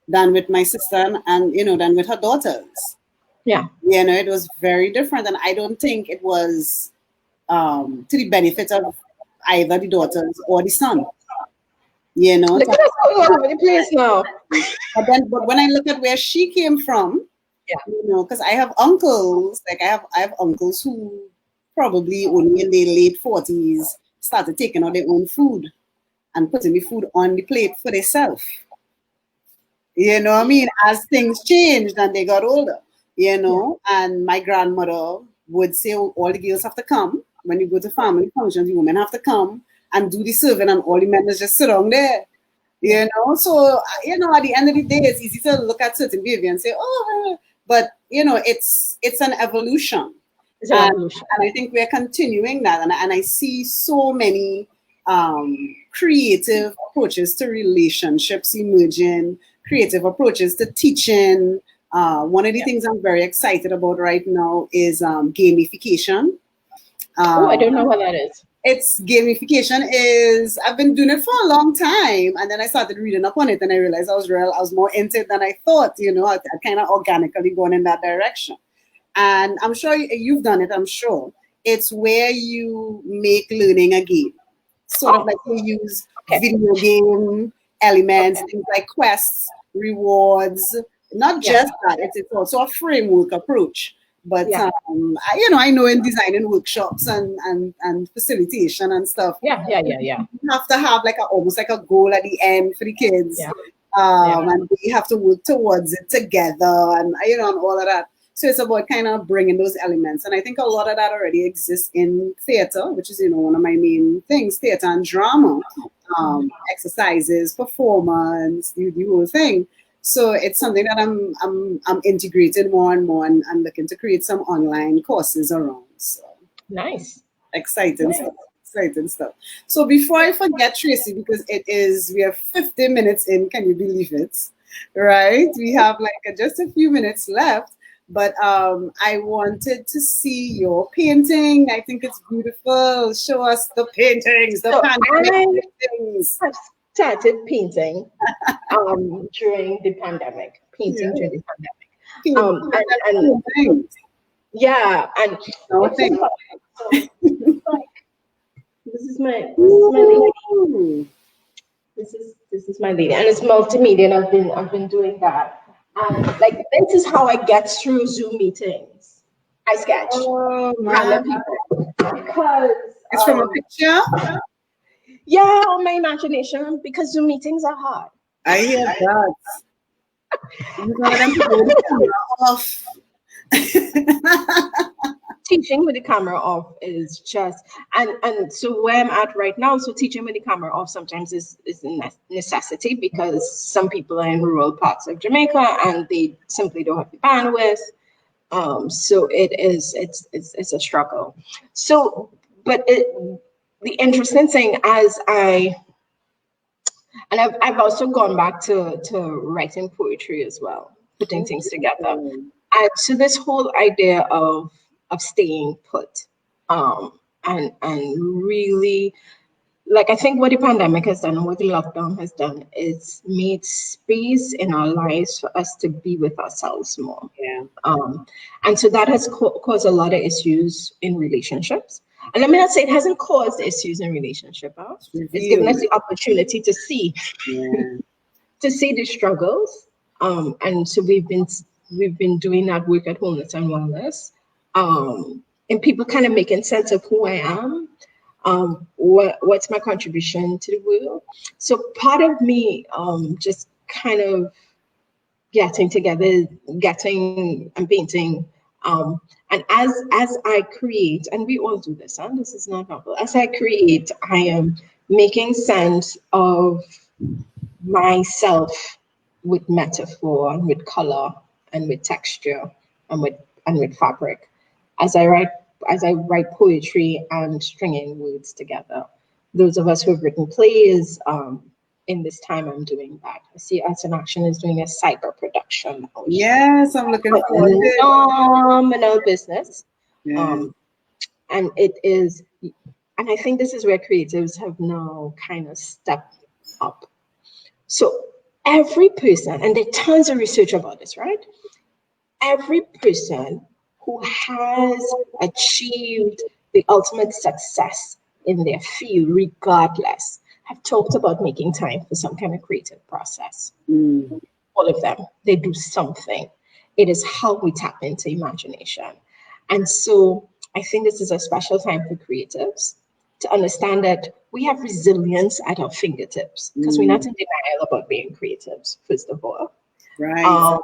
than with my sister and than with her daughters. Yeah. It was very different, and I don't think it was to the benefit of either the daughters or the son. Look at us going all over the place now. But when I look at where she came from, because I have uncles, like I have uncles who probably only in their late 40s started taking out their own food and putting the food on the plate for themselves. As things changed and they got older, and my grandmother would say, all the girls have to come. When you go to family functions, the women have to come and do the serving, and all the men just sit down there. So, at the end of the day, it's easy to look at certain behavior and say, oh, but, it's an evolution. And I think we're continuing that. And I see so many creative approaches to relationships emerging, creative approaches to teaching. One of the things I'm very excited about right now is gamification. I don't know what that is. It's gamification is, I've been doing it for a long time, and then I started reading up on it and I realized I was more into it than I thought. I kind of organically gone in that direction. And I'm sure you've done it, I'm sure. It's where you make learning a game. Sort of like you use video game elements, things like quests, rewards, not just that, it's also a framework approach. But I know in designing workshops and facilitation and stuff. You have to have almost like a goal at the end for the kids. And we have to work towards it together and and all of that. So it's about kind of bringing those elements. And I think a lot of that already exists in theater, which is, one of my main things, theater and drama, exercises, performance, the whole thing. So it's something that I'm integrating more and more and looking to create some online courses around. So nice. Exciting stuff. So before I forget, Tracie, because we are 50 minutes in, can you believe it? Right? We have just a few minutes left. But I wanted to see your painting. I think it's beautiful. Show us the paintings, paintings. I started painting during the pandemic. This is my lady. This is my lady, and it's multimedia. And I've been doing that. And this is how I get through Zoom meetings. I sketch. Oh my! Because it's from a picture. Yeah, on my imagination. Because Zoom meetings are hard. I hear that. You got them to go the camera off. Teaching with the camera off is just and so where I'm at right now. So teaching with the camera off sometimes is a necessity because some people are in rural parts of Jamaica and they simply don't have the bandwidth So it's a struggle. So, but the interesting thing I've also gone back to writing poetry as well, putting things together. And so this whole idea of staying put, and really, like, I think what the pandemic has done and what the lockdown has done is made space in our lives for us to be with ourselves more. Yeah. And so that has caused a lot of issues in relationships. And let me not say it hasn't caused issues in relationship. Huh? It's given us the opportunity to see, Yeah. to see the struggles. And so we've been doing that work at Wholeness and Wellness. And people kind of making sense of who I am. What's my contribution to the world? So part of me just kind of getting together, getting and painting. And as I create, and we all do this, and this is not novel. As I create, I am making sense of myself with metaphor and with color and with texture and with fabric. As I write poetry and stringing words together. Those of us who have written plays, in this time I'm doing that. I see Arts in Action is doing a cyber production. Yes, I'm looking forward to it. Phenomenal business. Yeah. And it is, and I think this is where creatives have now kind of stepped up. So every person, and there's tons of research about this, right? Every person who has achieved the ultimate success in their field, regardless, have talked about making time for some kind of creative process. All of them, they do something. It is how we tap into imagination. And so I think this is a special time for creatives to understand that we have resilience at our fingertips, because we're not in denial about being creatives, first of all. Right.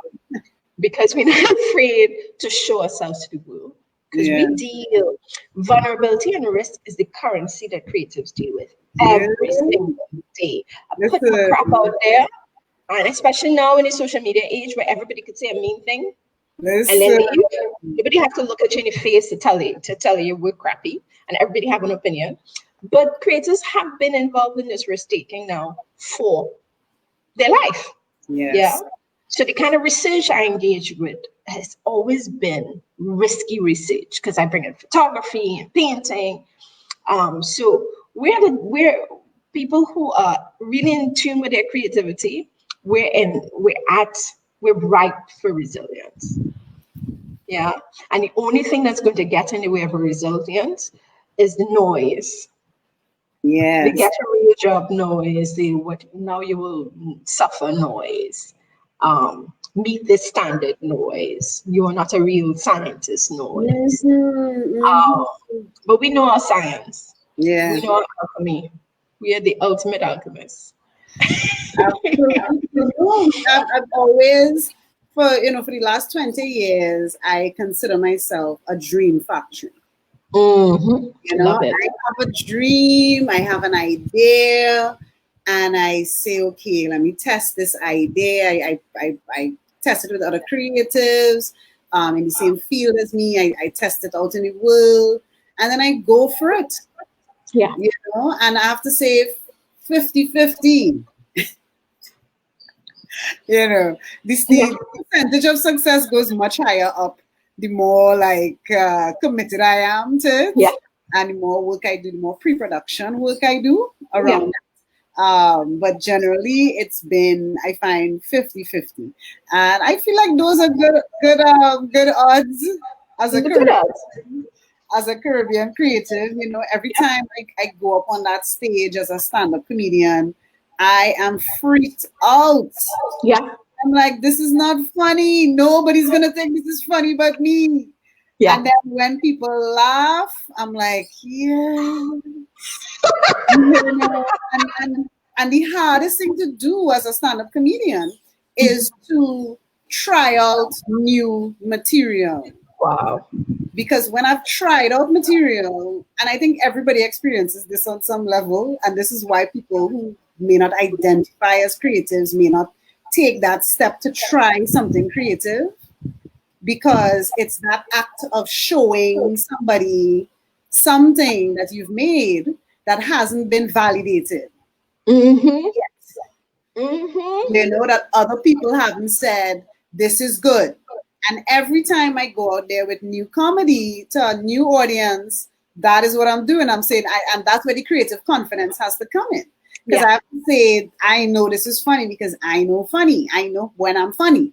Because we're not afraid to show ourselves to the world. Because we deal, vulnerability and risk is the currency that creatives deal with every single day. I put my crap out there, and especially now in the social media age where everybody could say a mean thing, and then leave. Everybody have to look at you in the face to tell you we're crappy, and everybody have an opinion. But creators have been involved in this risk taking now for their life. Yes. Yeah. So the kind of research I engage with has always been risky research, because I bring in photography and painting. So we're people who are really in tune with their creativity. We're ripe for resilience. Yeah. And the only thing that's going to get in the way of resilience is the noise. Yes. The get a real job noise, now you will suffer noise. Meet the standard noise. You are not a real scientist noise. But we know our science. Yeah. We know our alchemy. We are the ultimate alchemists. I've always, for the last 20 years, I consider myself a dream factory. Love it. I have a dream, I have an idea, and I say, okay, let me test this idea. I test it with other creatives in the same field as me. I test it out in the world, and then I go for it. Yeah. And I have to say 50-50. The percentage of success goes much higher up the more committed I am to it. Yeah. And the more work I do, the more pre-production work I do around that. But generally it's been, I find, 50-50. And I feel like those are good odds as a Caribbean creative. Every time I go up on that stage as a stand-up comedian, I am freaked out. Yeah. I'm like, this is not funny. Nobody's gonna think this is funny but me. Yeah. And then when people laugh, I'm like, and the hardest thing to do as a stand-up comedian is to try out new material. Wow. Because when I've tried out material, and I think everybody experiences this on some level, and this is why people who may not identify as creatives may not take that step to try something creative. because it's that act of showing somebody something that you've made that hasn't been validated. Mm-hmm. You know, that other people haven't said this is good. And every time I go out there with new comedy to a new audience, that is what I'm doing. I'm saying, and that's where the creative confidence has to come in. Because I have to say, I know this is funny because I know funny. I know when I'm funny.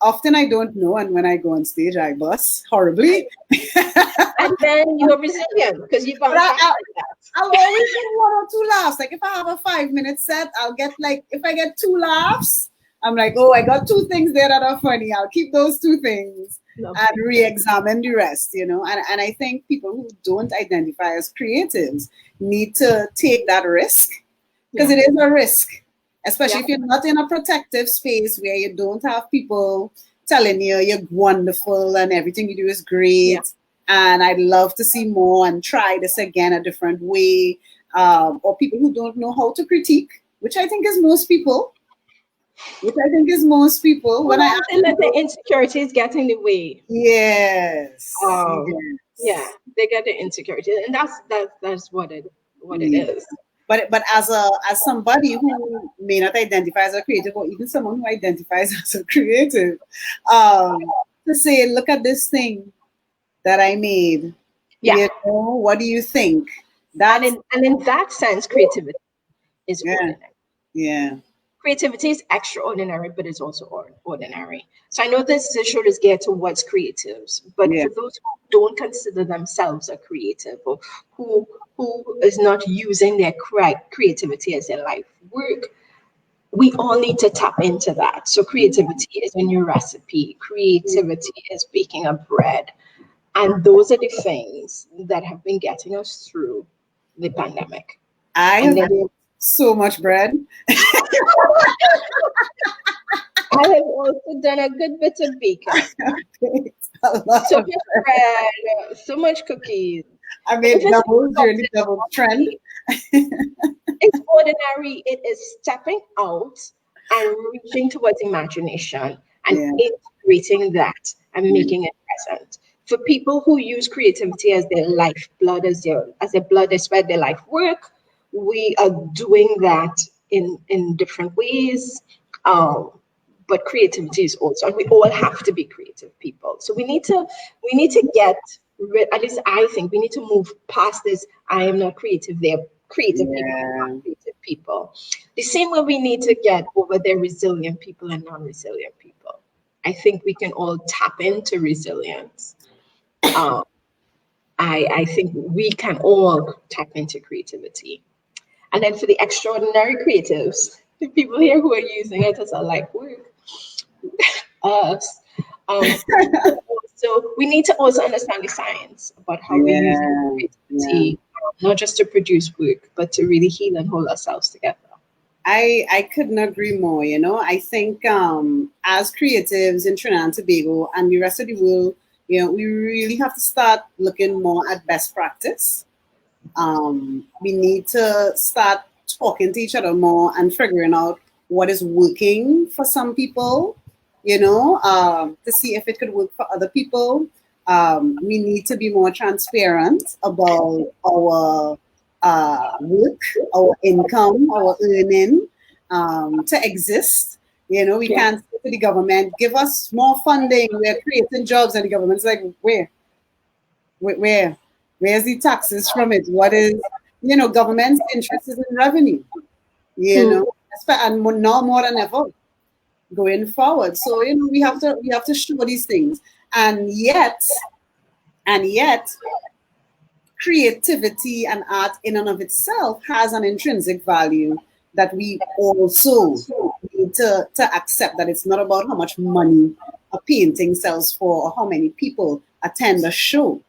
Often I don't know, and when I go on stage, I bust horribly. And then you're resilient because you bounce back like that. I'll always get 1 or 2 laughs. Like if I have a 5-minute set, I'll get like, if I get 2 laughs, I'm like, oh, I got 2 things there that are funny. I'll keep those 2 things and re-examine the rest, you know. And I think people who don't identify as creatives need to take that risk, because it is a risk, especially if you're not in a protective space where you don't have people telling you you're wonderful and everything you do is great. And I'd love to see more and try this again a different way. Or people who don't know how to critique, which I think is most people. When I let the insecurities get in the way. Yes. Yeah, they get the insecurity, and that's what it is. But as somebody who may not identify as a creative, or even someone who identifies as a creative, to say, look at this thing that I made. You know, what do you think? And in that sense, creativity is ordinary. Creativity is extraordinary, but it's also ordinary. So I know this show is geared towards creatives, but for those who don't consider themselves a creative, or who is not using their creativity as their life work, we all need to tap into that. So creativity is in your recipe. Creativity is baking a bread. And those are the things that have been getting us through the pandemic. I have made so much bread. I have also done a good bit of baking. So much bread, so much cookies. I made double trend. It's ordinary. It is stepping out and reaching towards imagination and integrating that and making it present. For people who use creativity as their lifeblood, as their blood, they sweat, their life work, we are doing that in different ways. But creativity is also, and we all have to be creative people. So we need to get rid, at least I think we need to move past this, I am not creative, they're creative people, not creative people. The same way we need to get over the resilient people and non-resilient people. I think we can all tap into resilience. I think we can all tap into creativity. And then for the extraordinary creatives, the people here who are using it as a life work, us. So we need to also understand the science about how we use creativity, not just to produce work, but to really heal and hold ourselves together. I couldn't agree more. You know, I think as creatives in Trinidad and Tobago and the rest of the world, you know, we really have to start looking more at best practice. We need to start talking to each other more and figuring out what is working for some people, you know, to see if it could work for other people. We need to be more transparent about our work, our income, our earning to exist. You know, we can't say to the government, give us more funding, we're creating jobs, and the government's like, where? Where's the taxes from it? What is, you know, government's interest is in revenue, you know, and now more than ever going forward. So, you know, we have to show these things. And yet, creativity and art in and of itself has an intrinsic value that we also need to accept, that it's not about how much money a painting sells for or how many people attend a show.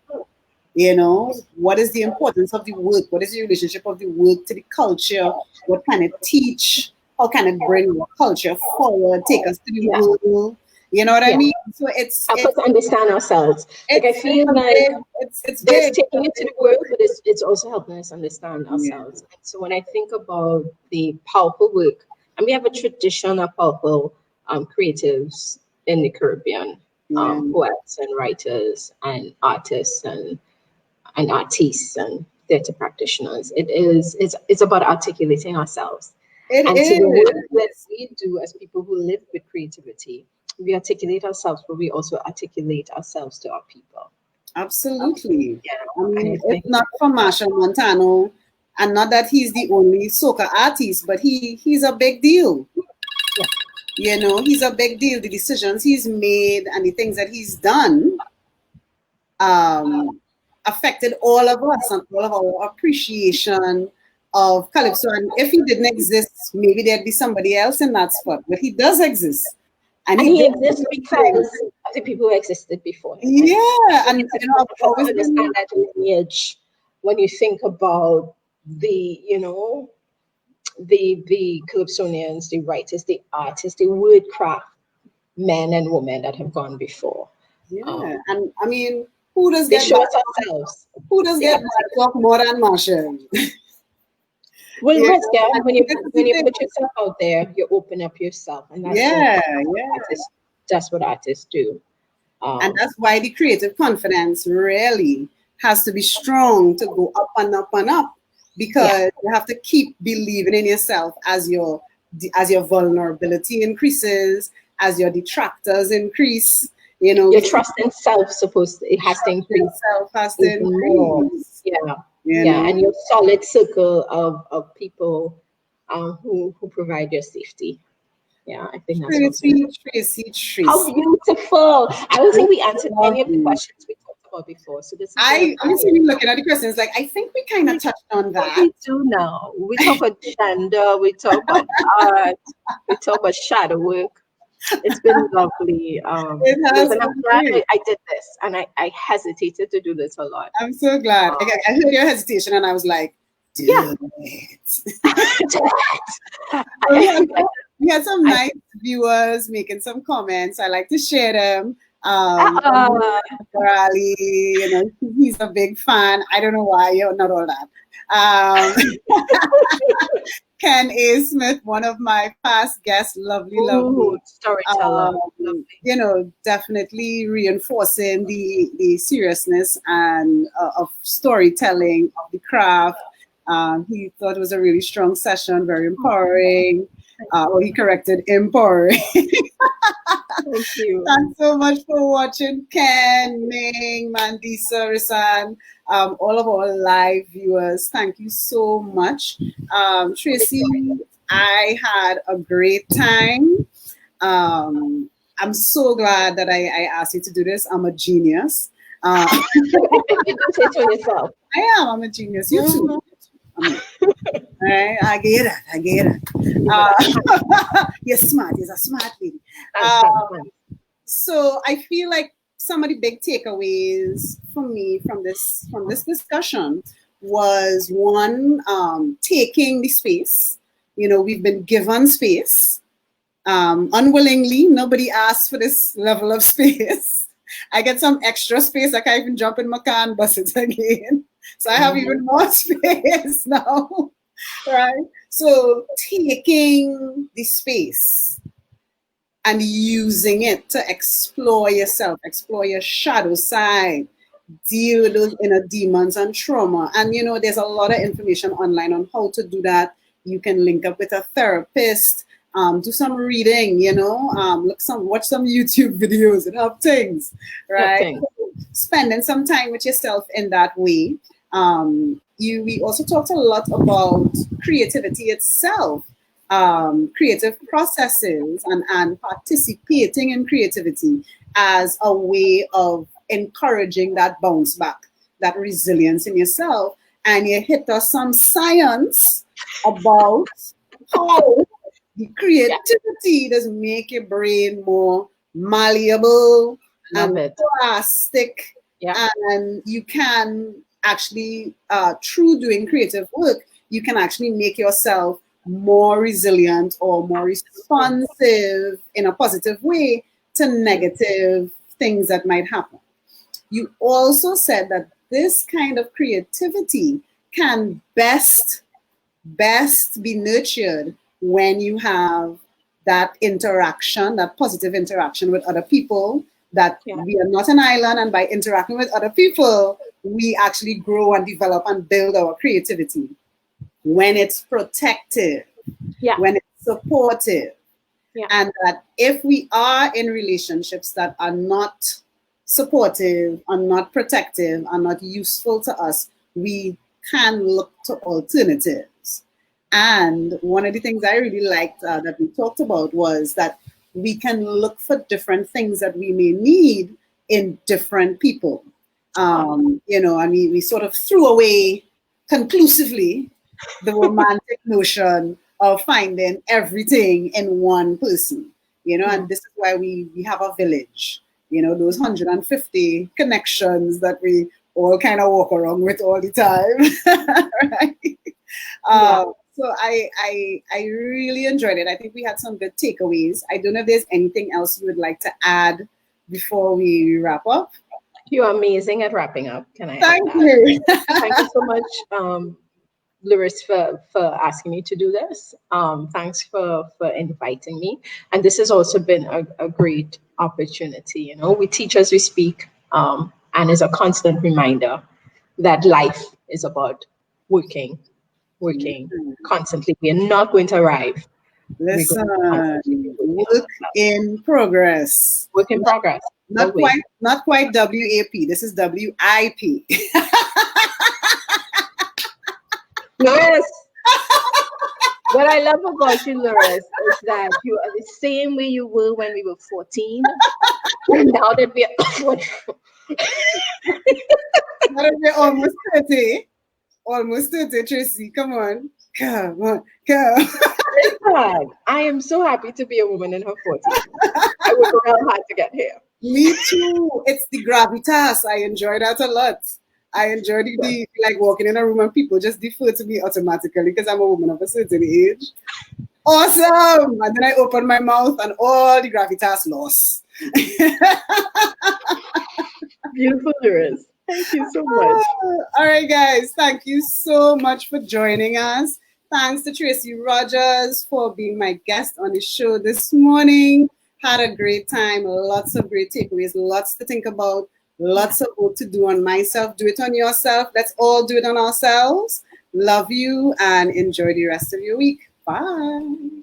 You know, what is the importance of the work? What is the relationship of the work to the culture? What can it teach? How can it bring our culture forward, take us to the world? You know what I mean? So it's help us understand ourselves. Like I feel like it's taking it to the world, but it's also helping us understand ourselves. And so when I think about the powerful work, and we have a tradition of powerful creatives in the Caribbean, Yeah. poets and writers and artists and artists and theater practitioners. It's about articulating ourselves. It And to the is. work that we do as people who live with creativity, we articulate ourselves, but we also articulate ourselves to our people. Absolutely. Yeah, I mean, I if think not for Marshall Montano, and not that he's the only soca artist, but he's a big deal. yeah. You know, he's a big deal. The decisions he's made and the things that he's done affected all of us and all of our appreciation of Calypso. And if he didn't exist, maybe there'd be somebody else in that spot. But he does exist. And he exists because of the people who existed before him. Yeah, and it's important for us to understand that lineage when you think about the Calypsonians, the writers, the artists, the wordcraft men and women that have gone before. Yeah, and I mean, who does they get show us ourselves? Who does get to talk more than Marshall? Well, yes, when you put yourself out there, you open up yourself, and that's what artists do. And that's why the creative confidence really has to be strong to go up and up and up, because you have to keep believing in yourself as your vulnerability increases, as your detractors increase. You know, your trust in self it has to increase. Self has to increase. Yeah, and your solid circle of people who provide your safety. Yeah, I think that's Tracie. How beautiful! I don't think we answered any of the questions we talked about before. So this is I'm looking at the questions like I think we kind of touched on that. We do now. We talk about gender, we talk about art, we talk about shadow work. It's been lovely. It has and I'm glad I did this, and I hesitated to do this a lot. I'm so glad. I heard your hesitation, and I was like, do it. We had some nice viewers making some comments. I like to share them. Raleigh, you know, he's a big fan. I don't know why, not all that. Ken A. Smith, one of my past guests, lovely storyteller. You know, definitely reinforcing the seriousness and of storytelling of the craft. He thought it was a really strong session, very empowering. He corrected empowering. Thank you. Thanks so much for watching, Ken, Ming, Mandisa, Risan, all of our live viewers. Thank you so much. Tracie, I had a great time. I'm so glad that I asked you to do this. I'm a genius. You don't say so yourself. I am. I'm a genius. You too. Right? I get it. You're smart. You're a smart lady. So I feel like some of the big takeaways for me from this discussion was one, taking the space. You know, we've been given space unwillingly. Nobody asked for this level of space. I get some extra space. I can't even jump in my car and bus it again. So I have even more space now, right? So taking the space and using it to explore yourself, explore your shadow side, deal with those inner demons and trauma. And, you know, there's a lot of information online on how to do that. You can link up with a therapist, do some reading, you know, watch some YouTube videos and have things, right? Spending some time with yourself in that way. We also talked a lot about creativity itself, creative processes and participating in creativity as a way of encouraging that bounce back, that resilience in yourself. And you hit us some science about how the creativity does make your brain more malleable and plastic. And you can actually, through doing creative work, you can actually make yourself more resilient or more responsive in a positive way to negative things that might happen. You also said that this kind of creativity can best be nurtured when you have that interaction, that positive interaction with other people, that Yeah. we are not an island, and by interacting with other people, we actually grow and develop and build our creativity. When it's protective, Yeah. when it's supportive, Yeah. and that if we are in relationships that are not supportive, are not protective, are not useful to us, we can look to alternatives. And one of the things I really liked that we talked about was that we can look for different things that we may need in different people. You know, I mean, we sort of threw away conclusively the romantic notion of finding everything in one person, you know, and this is why we have a village, you know, those 150 connections that we all kind of walk around with all the time, right? So I really enjoyed it. I think we had some good takeaways. I don't know if there's anything else you would like to add before we wrap up. You're amazing at wrapping up. Can I? Thank you. Thank you so much, Lewis, for asking me to do this. Thanks for inviting me. And this has also been a great opportunity. You know, we teach as we speak, and is a constant reminder that life is about working constantly. We are not going to arrive. Listen, work in progress. Work in progress. Not quite WAP. This is WIP. Yes. What I love about you, Loris, is that you are the same way you were when we were 14. And now that we are 44. Now that we're almost 30. Almost 30, Tracie. Come on. Come on. Come. Listen, I am so happy to be a woman in her 40s. I worked real hard to get here. Me too. It's the gravitas. I enjoy that a lot. I enjoy the like walking in a room and people just defer to me automatically because I'm a woman of a certain age. Awesome! And then I open my mouth and all the gravitas lost. Beautiful, Iris. Thank you so much. All right, guys. Thank you so much for joining us. Thanks to Tracie Rogers for being my guest on the show this morning. Had a great time. Lots of great takeaways. Lots to think about. Lots of work to do on myself. Do it on yourself. Let's all do it on ourselves. Love you and enjoy the rest of your week. Bye.